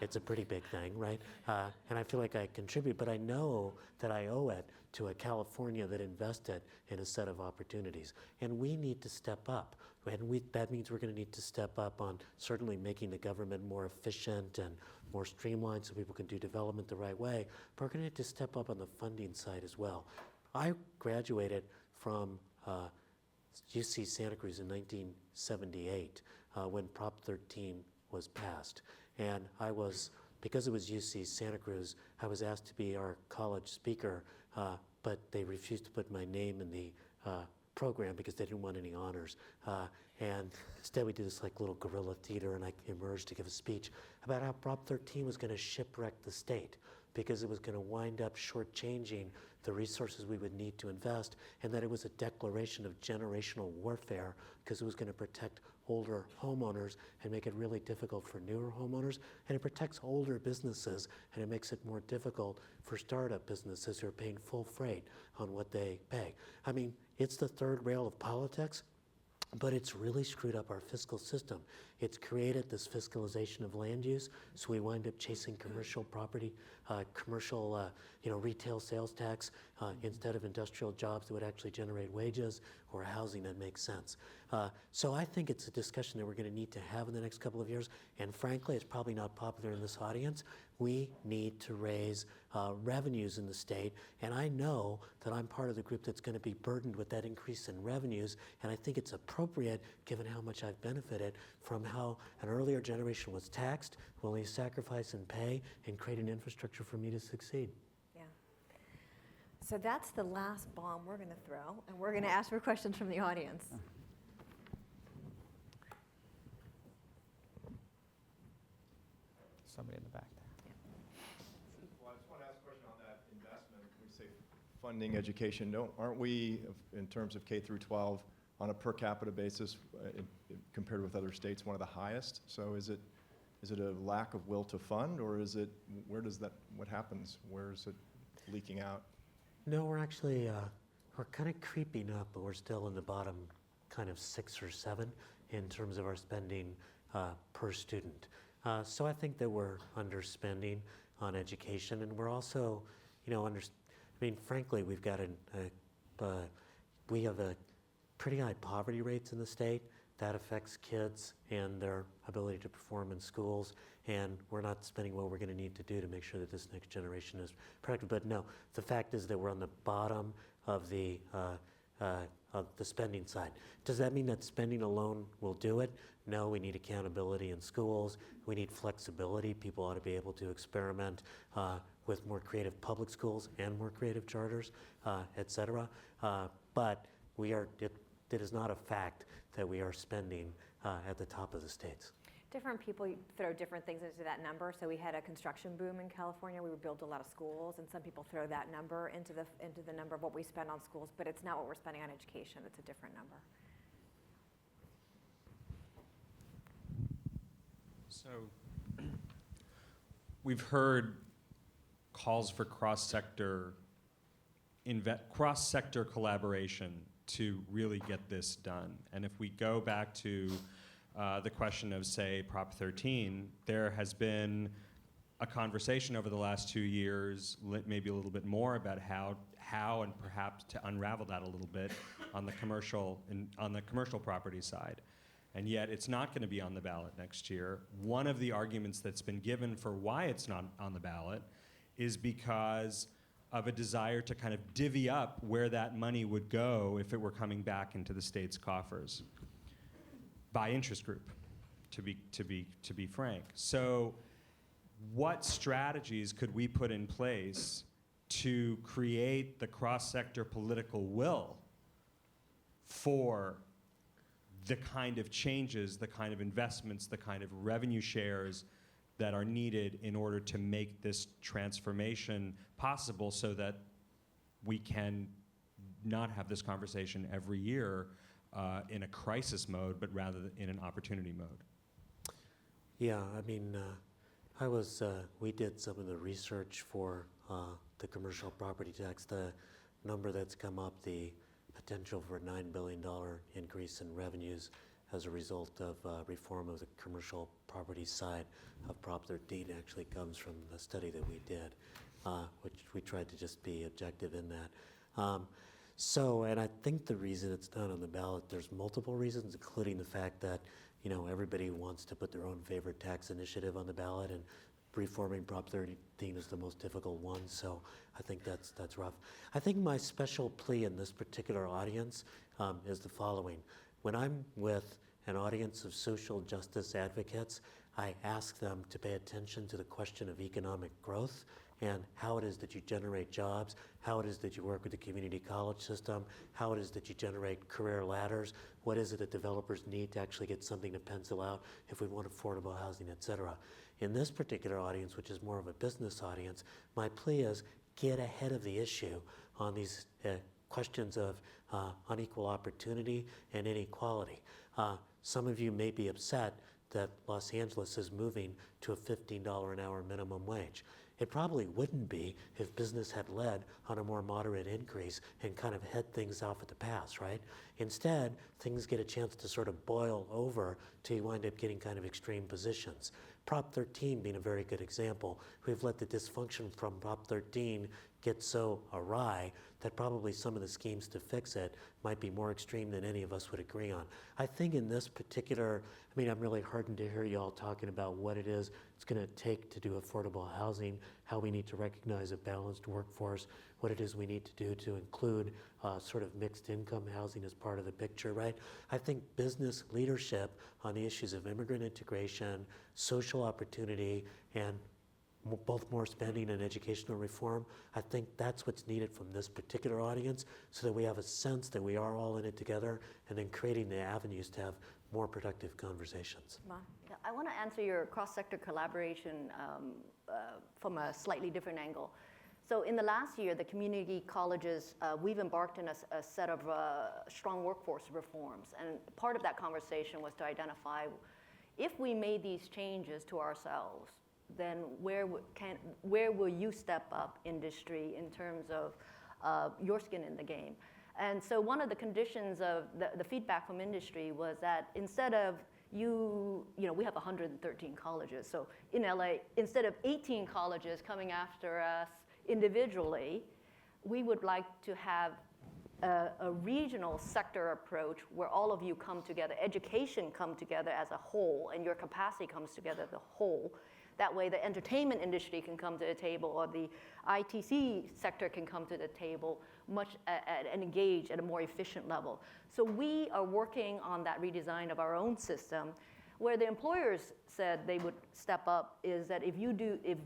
it's a pretty big thing, right? And I feel like I contribute, but I know that I owe it to a California that invested in a set of opportunities. And we need to step up. And that means we're going to need to step up on certainly making the government more efficient and more streamlined so people can do development the right way, but we're going to need to step up on the funding side as well. I graduated from UC Santa Cruz in 1978 when Prop 13 was passed. And because it was UC Santa Cruz, I was asked to be our college speaker, but they refused to put my name in the program because they didn't want any honors. And instead we did this like little guerrilla theater, and I emerged to give a speech about how Prop 13 was going to shipwreck the state because it was going to wind up shortchanging the resources we would need to invest, and that it was a declaration of generational warfare because it was going to protect older homeowners and make it really difficult for newer homeowners, and it protects older businesses, and it makes it more difficult for startup businesses who are paying full freight on what they pay. I mean, it's the third rail of politics, but it's really screwed up our fiscal system. It's created this fiscalization of land use, so we wind up chasing commercial property, retail sales tax instead of industrial jobs that would actually generate wages or housing that makes sense. So I think it's a discussion that we're going to need to have in the next couple of years, and frankly, it's probably not popular in this audience. We need to raise revenues in the state, and I know that I'm part of the group that's going to be burdened with that increase in revenues, and I think it's appropriate given how much I've benefited from how an earlier generation was taxed, willing to sacrifice and pay, and create an infrastructure for me to succeed. Yeah. So that's the last bomb we're going to throw, and we're going to ask for questions from the audience. Somebody in the back there. Well, I just want to ask a question on that investment. We say funding education. Aren't we, in terms of K through 12, on a per capita basis, compared with other states, one of the highest? So is it a lack of will to fund, or is it, what happens? Where is it leaking out? No, we're actually, we're kind of creeping up, but we're still in the bottom kind of 6 or 7 in terms of our spending per student. So I think that we're underspending on education, and we're also, frankly, we've got we have a pretty high poverty rates in the state. That affects kids and their ability to perform in schools, and we're not spending what we're going to need to do to make sure that this next generation is protected. But no, the fact is that we're on the bottom of the spending side. Does that mean that spending alone will do it? No, we need accountability in schools. We need flexibility. People ought to be able to experiment with more creative public schools and more creative charters, et cetera. But it is not a fact that we are spending at the top of the states. Different people throw different things into that number. So we had a construction boom in California. We built a lot of schools, and some people throw that number into the number of what we spend on schools, but it's not what we're spending on education. It's a different number. So we've heard calls for cross-sector collaboration to really get this done. And if we go back to the question of, say, Prop 13, there has been a conversation over the last 2 years, maybe a little bit more about how and perhaps to unravel that a little bit on the commercial property side. And yet it's not going to be on the ballot next year. One of the arguments that's been given for why it's not on the ballot is because of a desire to kind of divvy up where that money would go if it were coming back into the state's coffers by interest group, to be frank. So what strategies could we put in place to create the cross-sector political will for the kind of changes, the kind of investments, the kind of revenue shares that are needed in order to make this transformation possible, so that we can not have this conversation every year in a crisis mode, but rather in an opportunity mode? Yeah, I mean, we did some of the research for the commercial property tax. The number that's come up, the potential for a $9 billion increase in revenues as a result of reform of the commercial property side of Prop 13 actually comes from the study that we did, which we tried to just be objective in that. And I think the reason it's not on the ballot, there's multiple reasons, including the fact that, you know, everybody wants to put their own favorite tax initiative on the ballot, and reforming Prop 13 is the most difficult one, so I think that's rough. I think my special plea in this particular audience is the following. When I'm with an audience of social justice advocates, I ask them to pay attention to the question of economic growth and how it is that you generate jobs, how it is that you work with the community college system, how it is that you generate career ladders, what is it that developers need to actually get something to pencil out if we want affordable housing, et cetera. In this particular audience, which is more of a business audience, my plea is get ahead of the issue on these questions of unequal opportunity and inequality. Some of you may be upset that Los Angeles is moving to a $15 an hour minimum wage. It probably wouldn't be if business had led on a more moderate increase and kind of head things off at the pass, right? Instead, things get a chance to sort of boil over till you wind up getting kind of extreme positions. Prop 13 being a very good example. We've let the dysfunction from Prop 13 get so awry that probably some of the schemes to fix it might be more extreme than any of us would agree on. I think in this particular, I mean, I'm really heartened to hear you all talking about what it is it's going to take to do affordable housing, how we need to recognize a balanced workforce, what it is we need to do to include sort of mixed income housing as part of the picture, right? I think business leadership on the issues of immigrant integration, social opportunity, and both more spending and educational reform, I think that's what's needed from this particular audience, so that we have a sense that we are all in it together, and then creating the avenues to have more productive conversations. Yeah, I want to answer your cross-sector collaboration from a slightly different angle. So in the last year, the community colleges, we've embarked on a set of strong workforce reforms. And part of that conversation was to identify, if we made these changes to ourselves, then where will you step up, industry, in terms of your skin in the game? And so one of the conditions of the feedback from industry was that instead of we have 113 colleges. So in LA, instead of 18 colleges coming after us individually, we would like to have a regional sector approach where all of you come together, education come together as a whole, and your capacity comes together as a whole. That way the entertainment industry can come to the table, or the ITC sector can come to the table and engage at a more efficient level. So we are working on that redesign of our own system. Where the employers said they would step up is that if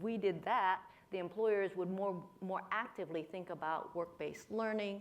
we did that, the employers would more actively think about work-based learning,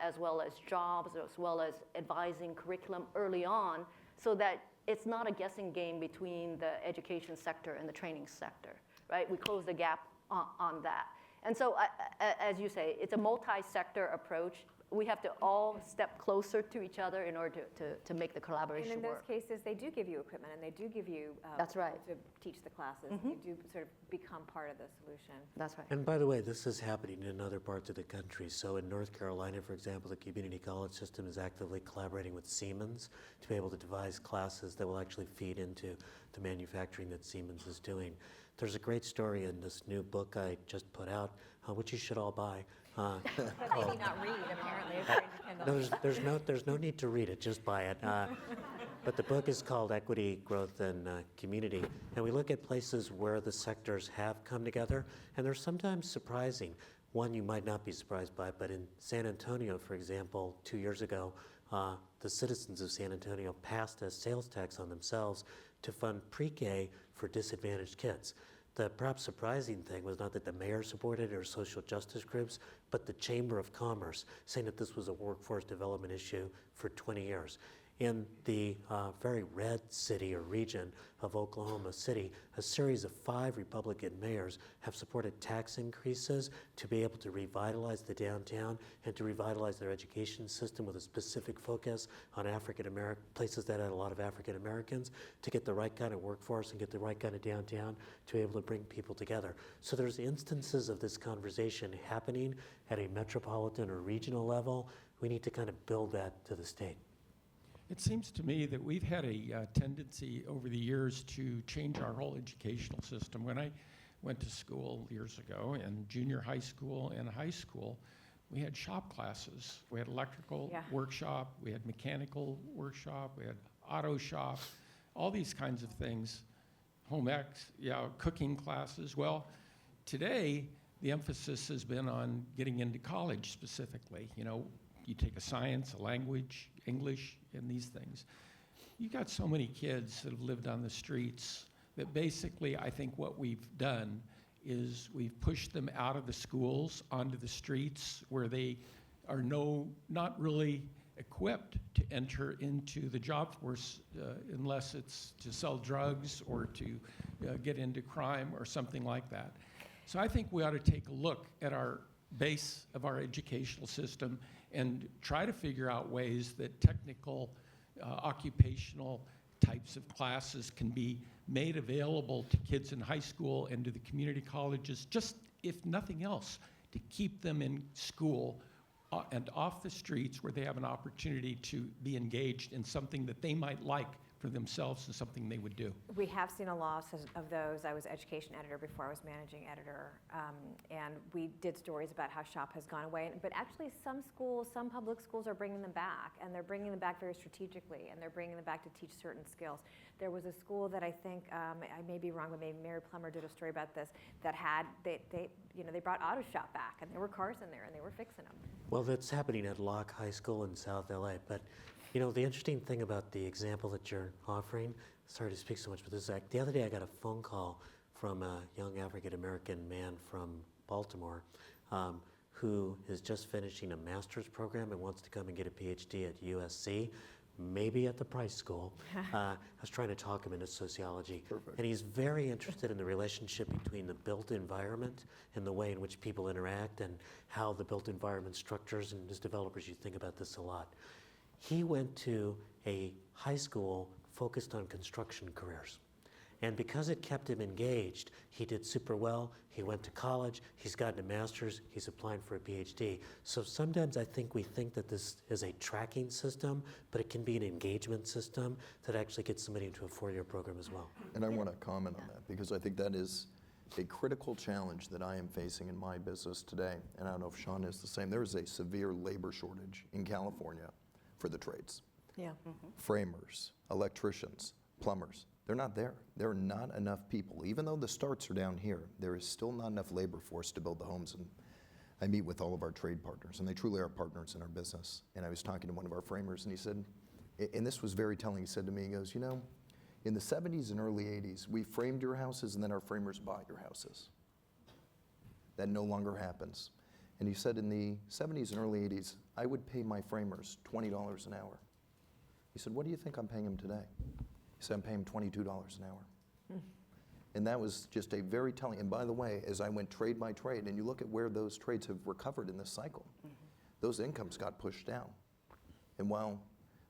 as well as jobs, as well as advising curriculum early on, so that it's not a guessing game between the education sector and the training sector, right? We close the gap on that. And so, as you say, it's a multi-sector approach. We have to all step closer to each other in order to make the collaboration work. And in those cases, they do give you equipment, and they do give you That's right. to teach the classes. Mm-hmm. You do sort of become part of the solution. That's right. And by the way, this is happening in other parts of the country. So in North Carolina, for example, the community college system is actively collaborating with Siemens to be able to devise classes that will actually feed into the manufacturing that Siemens is doing. There's a great story in this new book I just put out, which you should all buy. But maybe not read, apparently. It's very dependent. No, there's no need to read it, just buy it. But the book is called Equity, Growth, and Community. And we look at places where the sectors have come together, and they're sometimes surprising. One you might not be surprised by, but in San Antonio, for example, 2 years ago, the citizens of San Antonio passed a sales tax on themselves to fund pre-K for disadvantaged kids. The perhaps surprising thing was not that the mayor supported it or social justice groups, but the Chamber of Commerce, saying that this was a workforce development issue for 20 years. In the very red city or region of Oklahoma City, a series of 5 Republican mayors have supported tax increases to be able to revitalize the downtown and to revitalize their education system with a specific focus on places that had a lot of African Americans, to get the right kind of workforce and get the right kind of downtown to be able to bring people together. So there's instances of this conversation happening at a metropolitan or regional level. We need to kind of build that to the state. It seems to me that we've had a tendency over the years to change our whole educational system. When I went to school years ago, in junior high school and high school, we had shop classes. We had electrical workshop, we had mechanical workshop, we had auto shop, all these kinds of things. Home ec, cooking classes. Well, today, the emphasis has been on getting into college specifically. You take a science, a language, English, and these things. You got so many kids that have lived on the streets that basically I think what we've done is we've pushed them out of the schools onto the streets where they are not really equipped to enter into the job force unless it's to sell drugs or to get into crime or something like that. So I think we ought to take a look at our base of our educational system and try to figure out ways that technical, occupational types of classes can be made available to kids in high school and to the community colleges, just if nothing else, to keep them in school and off the streets where they have an opportunity to be engaged in something that they might like for themselves and something they would do. We have seen a loss of those. I was education editor before I was managing editor, and we did stories about how shop has gone away. But actually some schools, some public schools are bringing them back, and they're bringing them back very strategically, and they're bringing them back to teach certain skills. There was a school that I think, I may be wrong, but maybe Mary Plummer did a story about this, that had, they brought auto shop back, and there were cars in there, and they were fixing them. Well, that's happening at Locke High School in South LA, but the interesting thing about the example that you're offering, sorry to speak so much, but this is the other day I got a phone call from a young African-American man from Baltimore who is just finishing a master's program and wants to come and get a PhD at USC, maybe at the Price School. I was trying to talk him into sociology. Perfect. And he's very interested in the relationship between the built environment and the way in which people interact and how the built environment structures, and as developers you think about this a lot. He went to a high school focused on construction careers. And because it kept him engaged, he did super well. He went to college, he's gotten a master's, he's applying for a PhD. So sometimes I think we think that this is a tracking system, but it can be an engagement system that actually gets somebody into a 4-year program as well. And I want to comment on that because I think that is a critical challenge that I am facing in my business today. And I don't know if Sean is the same. There is a severe labor shortage in California for the trades. Yeah. Framers, electricians, plumbers. They're not there. There are not enough people. Even though the starts are down here, there is still not enough labor force to build the homes. And I meet with all of our trade partners, and they truly are partners in our business. And I was talking to one of our framers, and he said, and this was very telling, he said to me, he goes, in the 70s and early 80s, we framed your houses, and then our framers bought your houses. That no longer happens. And he said in the 70s and early 80s, I would pay my framers $20 an hour. He said, what do you think I'm paying them today? He said, I'm paying them $22 an hour. And that was just a very telling, and by the way, as I went trade by trade, and you look at where those trades have recovered in this cycle, those incomes got pushed down. And while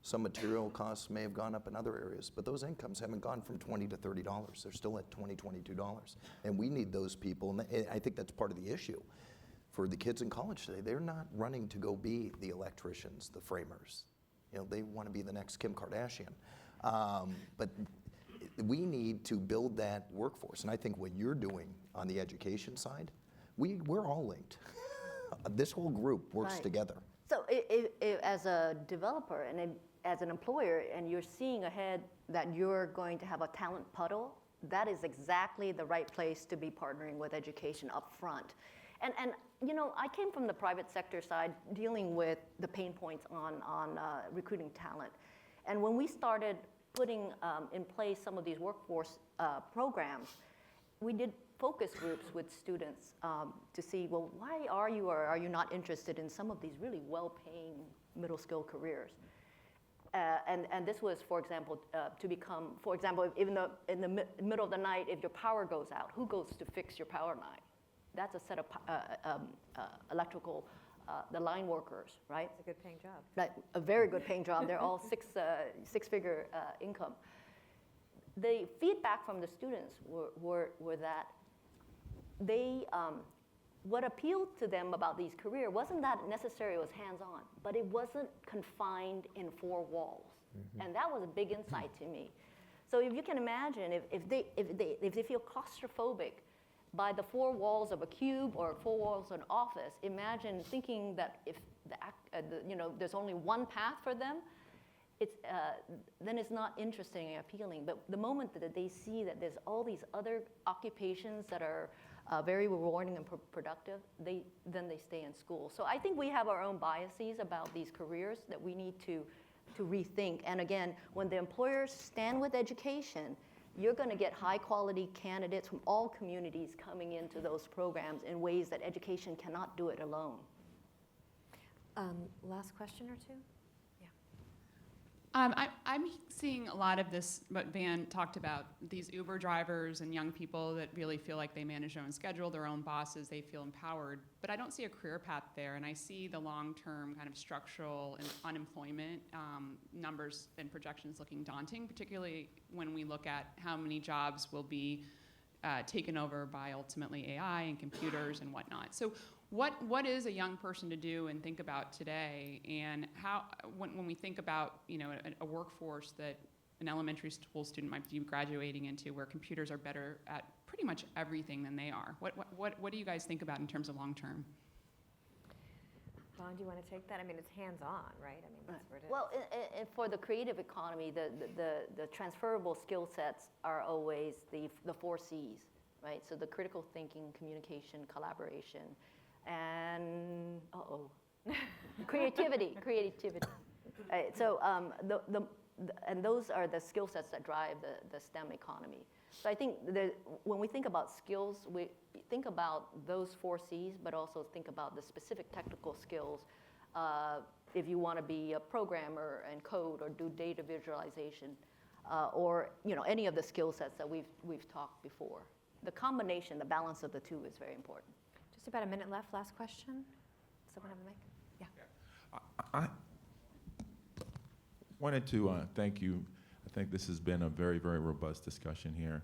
some material costs may have gone up in other areas, but those incomes haven't gone from $20 to $30. They're still at $20, $22. And we need those people, and I think that's part of the issue. For the kids in college today, they're not running to go be the electricians, the framers. They want to be the next Kim Kardashian. But we need to build that workforce. And I think what you're doing on the education side, we're all linked. This whole group works Right. together. So as a developer and as an employer, and you're seeing ahead that you're going to have a talent puddle, that is exactly the right place to be partnering with education up front. And I came from the private sector side dealing with the pain points on recruiting talent. And when we started putting in place some of these workforce programs, we did focus groups with students to see, well, why are you or are you not interested in some of these really well-paying middle skill careers? And this was, for example, to become, for example, even though in the middle of the night, if your power goes out, who goes to fix your power line? That's a set of electrical, the line workers, right? It's a good paying job. Right, a very good paying job. They're all six-figure income. The feedback from the students were that they, what appealed to them about these careers wasn't that necessarily it was hands-on, but it wasn't confined in four walls. And that was a big insight to me. So if you can imagine, if they feel claustrophobic by the four walls of a cube or four walls of an office, imagine thinking that if there's only one path for them, then it's not interesting and appealing. But the moment that they see that there's all these other occupations that are very rewarding and productive, then they stay in school. So I think we have our own biases about these careers that we need to rethink. And again, when the employers stand with education, you're going to get high quality candidates from all communities coming into those programs in ways that education cannot do it alone. Last question or two? I'm seeing a lot of this, what Van talked about, these Uber drivers and young people that really feel like they manage their own schedule, their own bosses, they feel empowered. But I don't see a career path there, and I see the long-term kind of structural and unemployment numbers and projections looking daunting, particularly when we look at how many jobs will be taken over by ultimately AI and computers and whatnot. So what is a young person to do and think about today, and how, when we think about a workforce that an elementary school student might be graduating into, where computers are better at pretty much everything than they are? What do you guys think about in terms of long term? Dawn, do you want to take that? I mean, it's hands-on, right? I mean, that's where it is. Well, for the creative economy, the transferable skill sets are always the 4 C's, right? So the critical thinking, communication, collaboration, and creativity. So and those are the skill sets that drive the STEM economy. So I think when we think about skills, we think about those 4 C's, but also think about the specific technical skills. If you want to be a programmer and code or do data visualization, or any of the skill sets that we've talked before. The combination, the balance of the two is very important. Just about a minute left. Last question. Someone have a mic? Yeah. I wanted to thank you. I think this has been a very, very robust discussion here.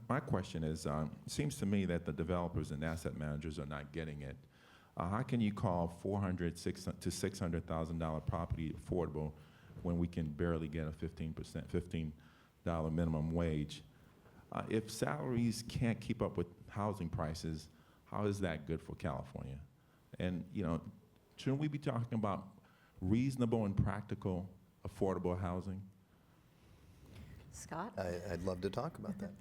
My question is, it seems to me that the developers and asset managers are not getting it. How can you call $400,000 to $600,000 property affordable when we can barely get a $15 minimum wage? If salaries can't keep up with housing prices, how is that good for California? And shouldn't we be talking about reasonable and practical affordable housing? Scott? I'd love to talk about that.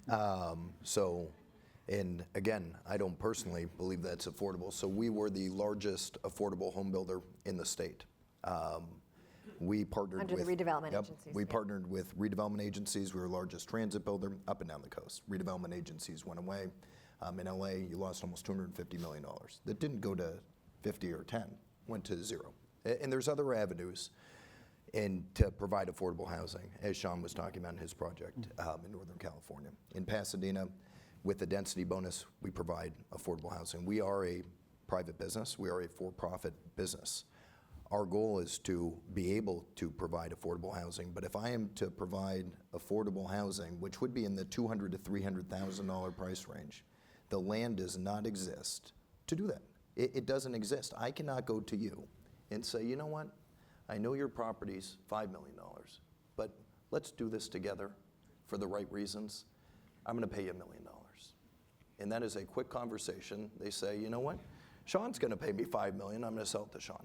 And again, I don't personally believe that's affordable. So we were the largest affordable home builder in the state. We partnered Under with the redevelopment agencies. We yeah. partnered with redevelopment agencies. We were the largest transit builder up and down the coast. Redevelopment agencies went away. In LA, you lost almost $250 million. That didn't go to 50 or 10, went to 0. And there's other avenues to provide affordable housing, as Sean was talking about in his project in Northern California. In Pasadena, with the density bonus, we provide affordable housing. We are a private business. We are a for-profit business. Our goal is to be able to provide affordable housing, but if I am to provide affordable housing, which would be in the $200,000 to $300,000 price range, the land does not exist to do that. It doesn't exist. I cannot go to you and say, you know what? I know your property's $5 million, but let's do this together for the right reasons, I'm going to pay you $1 million. And that is a quick conversation. They say, you know what? Sean's going to pay me $5 million. I'm going to sell it to Sean.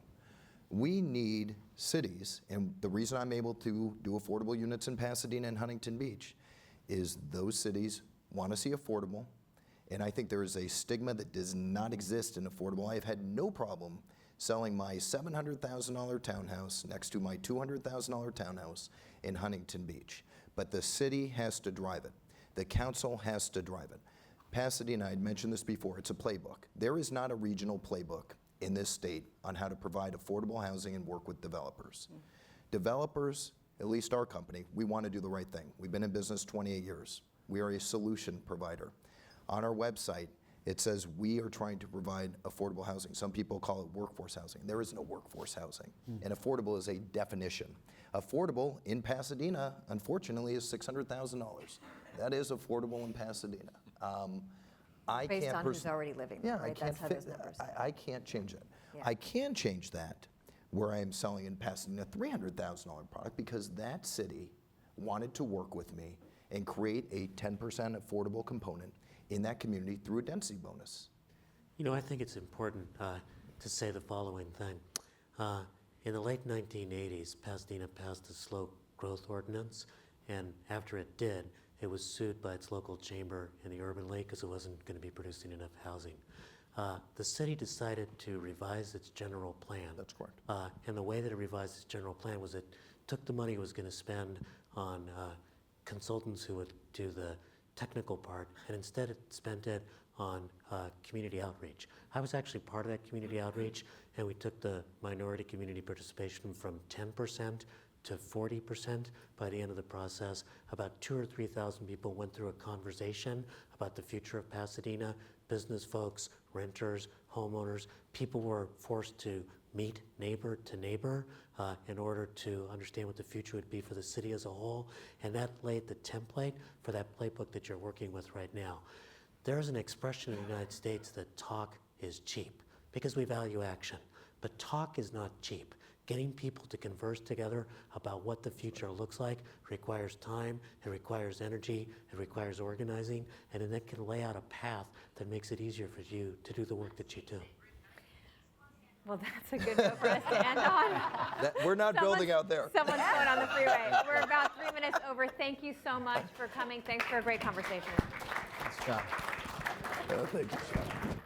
We need cities, and the reason I'm able to do affordable units in Pasadena and Huntington Beach is those cities want to see affordable, and I think there is a stigma that does not exist in affordable. I have had no problem selling my $700,000 townhouse next to my $200,000 townhouse in Huntington Beach. But the city has to drive it. The council has to drive it. Pasadena, I had mentioned this before, it's a playbook. There is not a regional playbook in this state on how to provide affordable housing and work with developers. Developers, at least our company, we want to do the right thing. We've been in business 28 years. We are a solution provider. On our website, it says we are trying to provide affordable housing. Some people call it workforce housing. There is no workforce housing. And affordable is a definition. Affordable in Pasadena, unfortunately, is $600,000. That is affordable in Pasadena. Based on who's already living there, right? That's how those numbers. I can't change that. Yeah. I can change that where I am selling in Pasadena a $300,000 product because that city wanted to work with me and create a 10% affordable component in that community through a density bonus. You know, I think it's important to say the following thing. In the late 1980s, Pasadena passed a slow growth ordinance, and after it did, it was sued by its local chamber in the Urban League because it wasn't going to be producing enough housing. The city decided to revise its general plan. That's correct. And the way that it revised its general plan was it took the money it was going to spend on consultants who would do the technical part, and instead it spent it on community outreach. I was actually part of that community outreach, and we took the minority community participation from 10% to 40% by the end of the process. About 2,000 or 3,000 people went through a conversation about the future of Pasadena. Business folks, renters, homeowners, people were forced to meet neighbor to neighbor in order to understand what the future would be for the city as a whole, and that laid the template for that playbook that you're working with right now. There's an expression in the United States that talk is cheap because we value action, but talk is not cheap. Getting people to converse together about what the future looks like requires time, it requires energy, it requires organizing, and then it can lay out a path that makes it easier for you to do the work that you do. Well, that's a good note for us to end on. We're not building out there. Someone's going on the freeway. We're about 3 minutes over. Thank you so much for coming. Thanks for a great conversation. Nice job. Thank you, Sean.